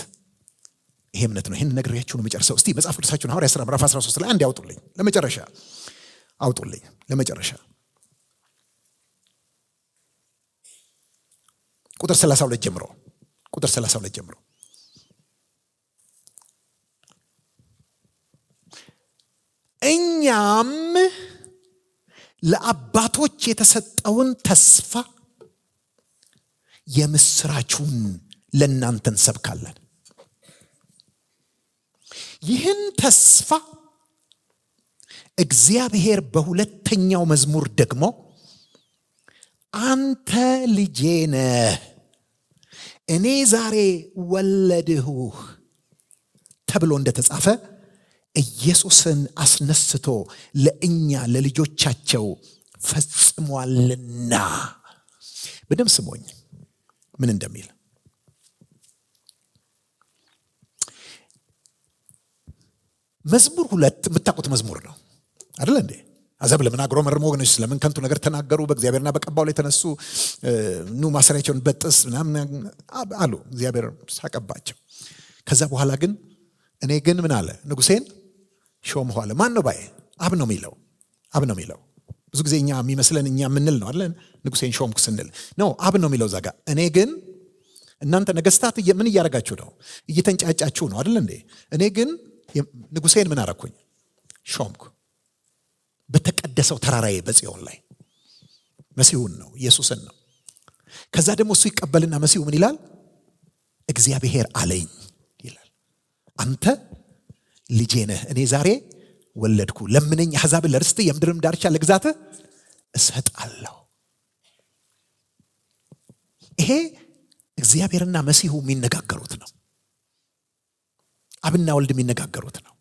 ይሄ እምነት ነው። ይሄን ነግሬያችሁ ነው መጨረሻው። እስቲ መጽሐፍ ቅዱሳችሁን ሐዋርያት ሥራ ምዕራፍ 13 ላይ አንድ ያውጡልኝ፣ ለመጨረሻ አውጡልኝ፣ ለመጨረሻ ቁጥር 32 ጀምሮ እኛም ለአባቶች የተሰጠውን ተስፋ የምስራቹን ለእናንተ እንሰብካለን። ይህን ተስፋ እግዚአብሔር በሁለተኛው መዝሙር ደግሞ አንተ ልጄ ነህ እኔ ዛሬ ወለድሁህ ተብሎ እንደተጻፈ ኢየሱስን አስነስቶ ለእኛ ለልጆቻቸው ፈጽሟልና። በደም ስሞኝ ምን እንደሚል መዝሙር 2 የምታውቁት መዝሙር ነው አይደል እንዴ? አዘብ ለምን አግሮመረሙ ወገኖች፣ ስለምን ከንቱ ነገር ተናገሩ፣ በእግዚአብሔርና በቀባው ላይ ተነሱ፣ ኑ ማሰሪያቸውን በጥስ ምናምን አሉ። እግዚአብሔር ሳቀባቸው። ከዛ በኋላ ግን እኔ ግን ምን አለ? ንጉሴን ሾምሁ አለ። ማን ነው ባይ? አብ ነው የሚለው። ብዙ ጊዜ እኛ የሚመስለን እኛ የምንል ነው አይደል? ንጉሴን ሾምኩ ስንል ነው። አብ ነው የሚለው ዛጋ። እኔ ግን እናንተ ነገስታት ምን እያደረጋችሁ ነው? እየተንጫጫችሁ ነው አይደል እንዴ? እኔ ግን ንጉሴን ምን አረኩኝ? ሾምኩ በተቀደሰው ተራራዬ በጽዮን ላይ። መሲሁን ነው፣ ኢየሱስን ነው። ከዛ ደግሞ እሱ ይቀበልና መሲሁ ምን ይላል? እግዚአብሔር አለኝ ይላል። አንተ ልጄ ነህ እኔ ዛሬ ወለድኩ፣ ለምነኝ አሕዛብን ለርስት የምድርም ዳርቻ ለግዛትህ እሰጣለሁ። ይሄ እግዚአብሔርና መሲሁ የሚነጋገሩት ነው። አብና ወልድ የሚነጋገሩት ነው።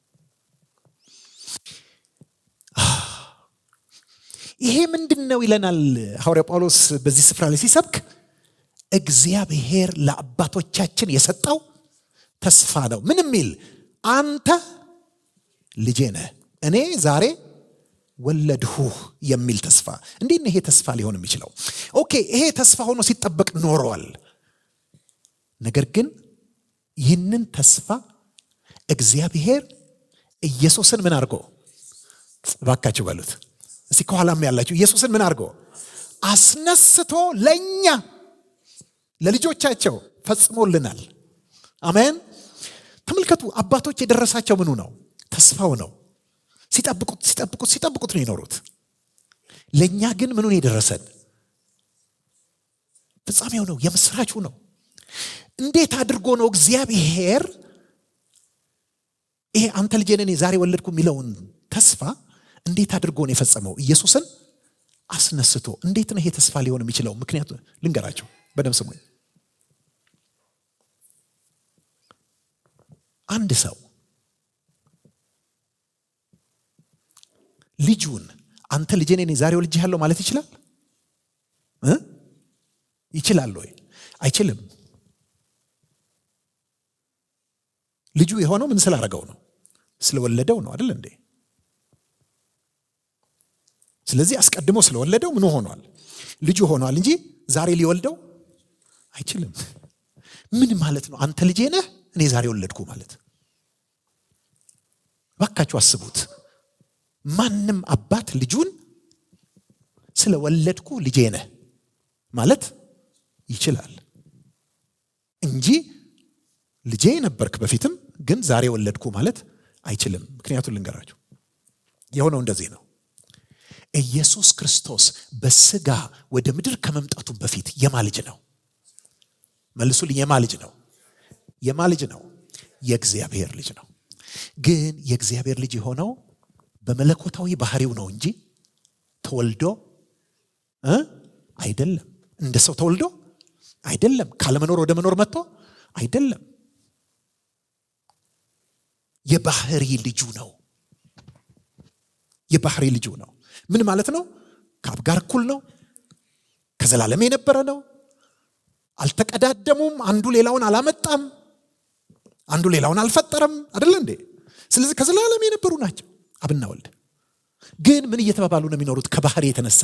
ይሄ ምንድነው ይለናል ሐዋርያ ጳውሎስ በዚህ ስፍራ ላይ ሲሰብክ፣ እግዚአብሔር ለአባቶቻችን የሰጠው ተስፋ ነው። ምን የሚል? አንተ ልጄ ነህ፣ እኔ ዛሬ ወለድሁህ የሚል ተስፋ። እንዴት ነው ይሄ ተስፋ ሊሆን የሚችለው? ኦኬ፣ ይሄ ተስፋ ሆኖ ሲጠበቅ ኖሯል። ነገር ግን ይህንን ተስፋ እግዚአብሔር ኢየሱስን ምን አድርጎ? እባካችሁ በሉት እስቲ ከኋላም ያላችሁ፣ ኢየሱስን ምን አድርጎ? አስነስቶ ለኛ ለልጆቻቸው ፈጽሞልናል። አሜን። ተመልከቱ፣ አባቶች የደረሳቸው ምኑ ነው? ተስፋው ነው። ሲጠብቁት ነው የኖሩት። ለኛ ግን ምኑን የደረሰን? ፍጻሜው ነው፣ የምስራቹ ነው። እንዴት አድርጎ ነው እግዚአብሔር ይሄ አንተ ልጄ ነህ እኔ ዛሬ ወለድኩ የሚለውን ተስፋ እንዴት አድርጎ ነው የፈጸመው? ኢየሱስን አስነስቶ። እንዴት ነው ይሄ ተስፋ ሊሆን የሚችለው? ምክንያቱ ልንገራቸው፣ በደምብ ስሙኝ። አንድ ሰው ልጁን አንተ ልጄ ነህ እኔ ዛሬ ወልጄሃለሁ ማለት ይችላል? ይችላል ወይ? አይችልም። ልጁ የሆነው ምን ስላደረገው ነው? ስለወለደው ነው አይደል እንዴ? ስለዚህ አስቀድሞ ስለወለደው ምን ሆኗል? ልጁ ሆኗል እንጂ ዛሬ ሊወልደው አይችልም። ምን ማለት ነው? አንተ ልጄ ነህ እኔ ዛሬ ወለድኩ ማለት። ባካችሁ አስቡት። ማንም አባት ልጁን ስለወለድኩ ልጄ ነህ ማለት ይችላል እንጂ ልጄ ነበርክ በፊትም ግን ዛሬ ወለድኩ ማለት አይችልም። ምክንያቱም ልንገራችሁ፣ የሆነው እንደዚህ ነው። ኢየሱስ ክርስቶስ በስጋ ወደ ምድር ከመምጣቱ በፊት የማ ልጅ ነው? መልሱልኝ። የማ ልጅ ነው? የማ ልጅ ነው? የእግዚአብሔር ልጅ ነው። ግን የእግዚአብሔር ልጅ የሆነው በመለኮታዊ ባህሪው ነው እንጂ ተወልዶ አይደለም። እንደ ሰው ተወልዶ አይደለም። ካለመኖር ወደ መኖር መጥቶ አይደለም። የባህሪ ልጁ ነው። የባህሪ ልጁ ነው። ምን ማለት ነው? ከአብ ጋር እኩል ነው። ከዘላለም የነበረ ነው። አልተቀዳደሙም። አንዱ ሌላውን አላመጣም። አንዱ ሌላውን አልፈጠረም። አይደል እንዴ? ስለዚህ ከዘላለም የነበሩ ናቸው አብና ወልድ። ግን ምን እየተባባሉ ነው የሚኖሩት? ከባህሪ የተነሳ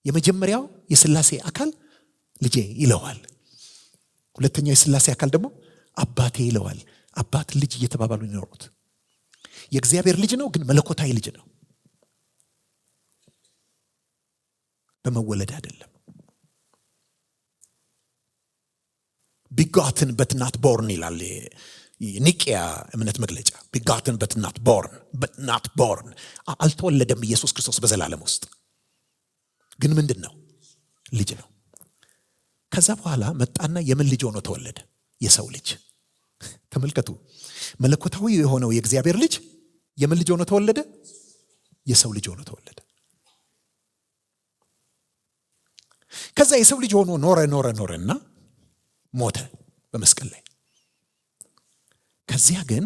የመጀመሪያው የሥላሴ አካል ልጄ ይለዋል። ሁለተኛው የሥላሴ አካል ደግሞ አባቴ ይለዋል። አባት ልጅ እየተባባሉ የሚኖሩት የእግዚአብሔር ልጅ ነው፣ ግን መለኮታዊ ልጅ ነው። በመወለድ አይደለም። ቢጋትን በት ናት ቦርን ይላል ኒቂያ እምነት መግለጫ። ቢጋትን በት ናት ቦርን አልተወለደም ኢየሱስ ክርስቶስ በዘላለም ውስጥ። ግን ምንድን ነው? ልጅ ነው። ከዛ በኋላ መጣና የምን ልጅ ሆኖ ተወለደ? የሰው ልጅ። ተመልከቱ፣ መለኮታዊ የሆነው የእግዚአብሔር ልጅ የምን ልጅ ሆኖ ተወለደ? የሰው ልጅ ሆኖ ተወለደ። ከዛ የሰው ልጅ ሆኖ ኖረና ሞተ በመስቀል ላይ። ከዚያ ግን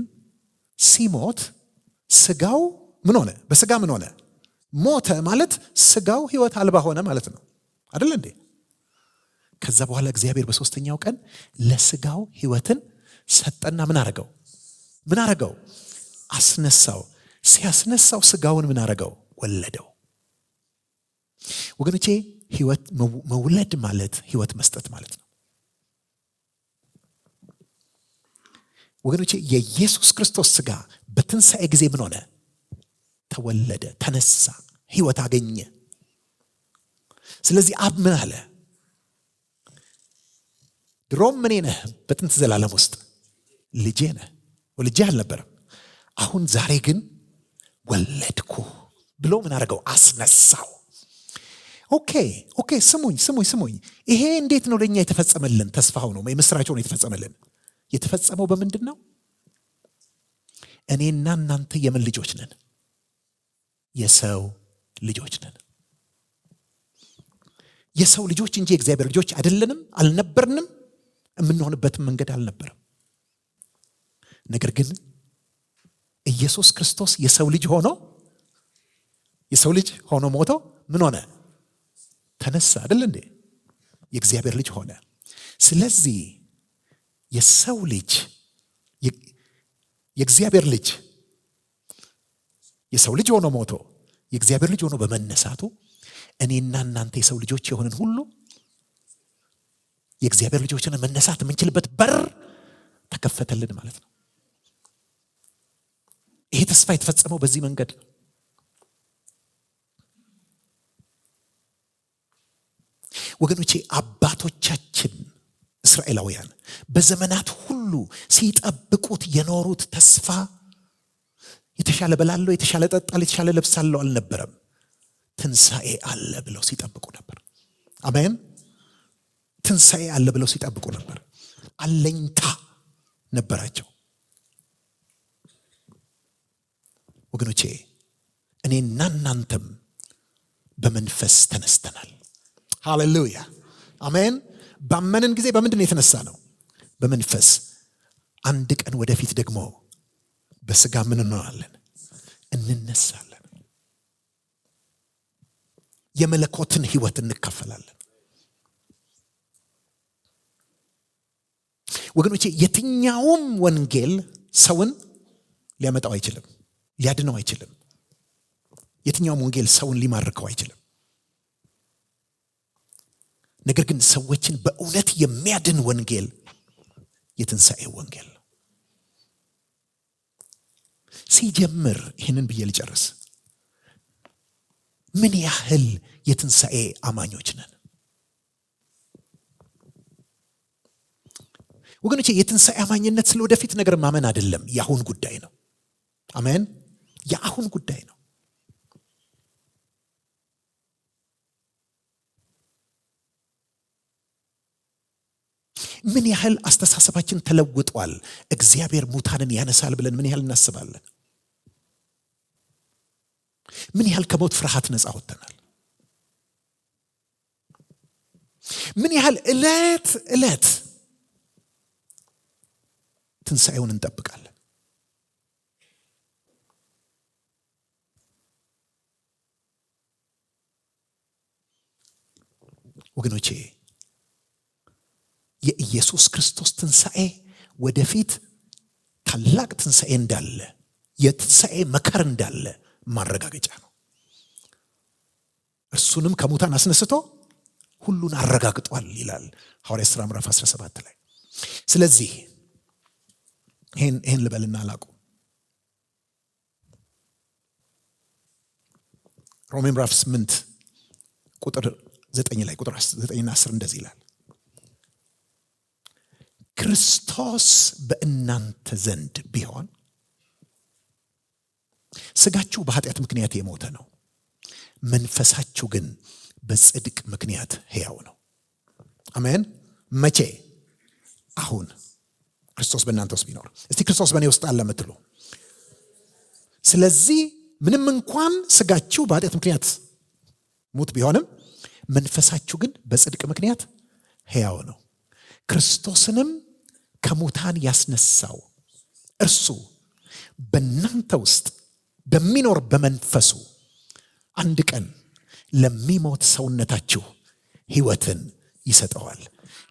ሲሞት ስጋው ምን ሆነ? በስጋ ምን ሆነ? ሞተ ማለት ስጋው ሕይወት አልባ ሆነ ማለት ነው አይደል እንዴ? ከዛ በኋላ እግዚአብሔር በሶስተኛው ቀን ለስጋው ሕይወትን ሰጠና ምን አረገው? አስነሳው። ሲያስነሳው ስጋውን ምን አረገው? ወለደው። ወገኖቼ ሕይወት መውለድ ማለት ሕይወት መስጠት ማለት ነው። ወገኖቼ የኢየሱስ ክርስቶስ ስጋ በትንሣኤ ጊዜ ምን ሆነ? ተወለደ፣ ተነሳ፣ ሕይወት አገኘ። ስለዚህ አብ ምን አለ? ድሮም እኔ ነህ በጥንት ዘላለም ውስጥ ልጄ ነህ፣ ወልጄ አልነበረም፣ አሁን ዛሬ ግን ወለድኩ ብሎ ምን አደረገው? አስነሳው። ኦኬ ስሙኝ። ይሄ እንዴት ነው ለኛ የተፈጸመልን? ተስፋው ነው የምስራቸው ነው የተፈጸመልን። የተፈጸመው በምንድን ነው? እኔና እናንተ የምን ልጆች ነን? የሰው ልጆች ነን። የሰው ልጆች እንጂ የእግዚአብሔር ልጆች አይደለንም፣ አልነበርንም፣ የምንሆንበትም መንገድ አልነበረም። ነገር ግን ኢየሱስ ክርስቶስ የሰው ልጅ ሆኖ ሞቶ ምን ሆነ? ተነሳ አይደል እንዴ? የእግዚአብሔር ልጅ ሆነ። ስለዚህ የሰው ልጅ የእግዚአብሔር ልጅ የሰው ልጅ ሆኖ ሞቶ የእግዚአብሔር ልጅ ሆኖ በመነሳቱ እኔና እናንተ የሰው ልጆች የሆንን ሁሉ የእግዚአብሔር ልጆችን መነሳት የምንችልበት በር ተከፈተልን ማለት ነው። ይሄ ተስፋ የተፈጸመው በዚህ መንገድ ነው። ወገኖቼ አባቶቻችን እስራኤላውያን በዘመናት ሁሉ ሲጠብቁት የኖሩት ተስፋ የተሻለ በላለው፣ የተሻለ ጠጣል፣ የተሻለ ለብሳለው አልነበረም። ትንሣኤ አለ ብለው ሲጠብቁ ነበር። አሜን። ትንሣኤ አለ ብለው ሲጠብቁ ነበር። አለኝታ ነበራቸው። ወገኖቼ እኔና እናንተም በመንፈስ ተነስተናል። ሃሌሉያ አሜን። ባመንን ጊዜ በምንድን ነው የተነሳ ነው? በመንፈስ። አንድ ቀን ወደፊት ደግሞ በስጋ ምን እንሆናለን? እንነሳለን። የመለኮትን ህይወት እንካፈላለን። ወገኖቼ የትኛውም ወንጌል ሰውን ሊያመጣው አይችልም፣ ሊያድነው አይችልም። የትኛውም ወንጌል ሰውን ሊማርከው አይችልም። ነገር ግን ሰዎችን በእውነት የሚያድን ወንጌል የትንሣኤ ወንጌል ነው። ሲጀምር ይህንን ብዬ ልጨርስ። ምን ያህል የትንሣኤ አማኞች ነን? ወገኖቼ የትንሣኤ አማኝነት ስለ ወደፊት ነገር ማመን አይደለም፣ የአሁን ጉዳይ ነው። አሜን። የአሁን ጉዳይ ነው። ምን ያህል አስተሳሰባችን ተለውጧል? እግዚአብሔር ሙታንን ያነሳል ብለን ምን ያህል እናስባለን? ምን ያህል ከሞት ፍርሃት ነፃ ወጥተናል? ምን ያህል ዕለት ዕለት ትንሣኤውን እንጠብቃለን? ወገኖቼ የኢየሱስ ክርስቶስ ትንሣኤ ወደፊት ታላቅ ትንሣኤ እንዳለ፣ የትንሣኤ መከር እንዳለ ማረጋገጫ ነው። እርሱንም ከሙታን አስነስቶ ሁሉን አረጋግጧል ይላል ሐዋርያት ሥራ ምዕራፍ 17 ላይ። ስለዚህ ይሄን ልበልና አላቁም። ሮሜ ምዕራፍ 8 ቁጥር 9 ላይ ቁጥር 9 እና 10 እንደዚህ ይላል። ክርስቶስ በእናንተ ዘንድ ቢሆን ስጋችሁ በኃጢአት ምክንያት የሞተ ነው፣ መንፈሳችሁ ግን በጽድቅ ምክንያት ሕያው ነው። አሜን። መቼ? አሁን ክርስቶስ በእናንተ ውስጥ ቢኖር። እስቲ ክርስቶስ በእኔ ውስጥ አለ የምትሉ። ስለዚህ ምንም እንኳን ስጋችሁ በኃጢአት ምክንያት ሙት ቢሆንም መንፈሳችሁ ግን በጽድቅ ምክንያት ሕያው ነው። ክርስቶስንም ከሙታን ያስነሳው እርሱ በእናንተ ውስጥ በሚኖር በመንፈሱ አንድ ቀን ለሚሞት ሰውነታችሁ ሕይወትን ይሰጠዋል።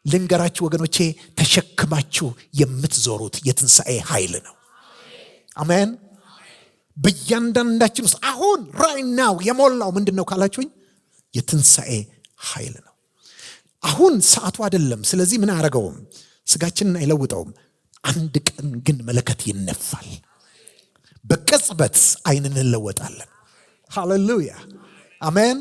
ልንገራችሁ ወገኖቼ፣ ተሸክማችሁ የምትዞሩት የትንሣኤ ኃይል ነው። አሜን። በእያንዳንዳችን ውስጥ አሁን right now የሞላው ምንድን ነው ካላችሁኝ፣ የትንሣኤ ኃይል ነው። አሁን ሰዓቱ አይደለም። ስለዚህ ምን አያረገውም? ስጋችንን አይለውጠውም። አንድ ቀን ግን መለከት ይነፋል። በቅጽበት አይንን እንለወጣለን። ሃሌሉያ አሜን።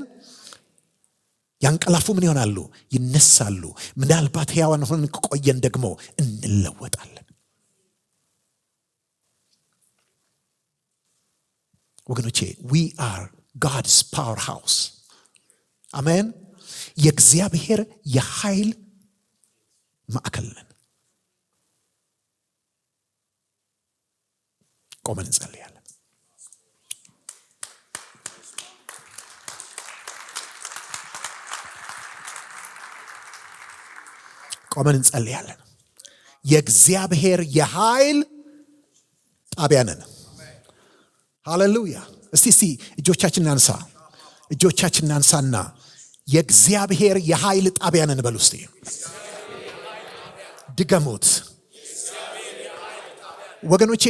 ያንቀላፉ ምን ይሆናሉ? ይነሳሉ። ምናልባት ሕያዋን ሆነን ከቆየን ደግሞ እንለወጣለን። ወገኖቼ we are God's powerhouse። አሜን። የእግዚአብሔር የኃይል ማዕከል ነን። ቆመን እንጸልያለን። ቆመን እንጸልያለን። የእግዚአብሔር የኃይል ጣቢያ ነን። ሃሌሉያ። እስቲ እጆቻችንን እናንሳና የእግዚአብሔር የኃይል ጣቢያ ነን በሉ እስቲ። ድገሙት ወገኖቼ።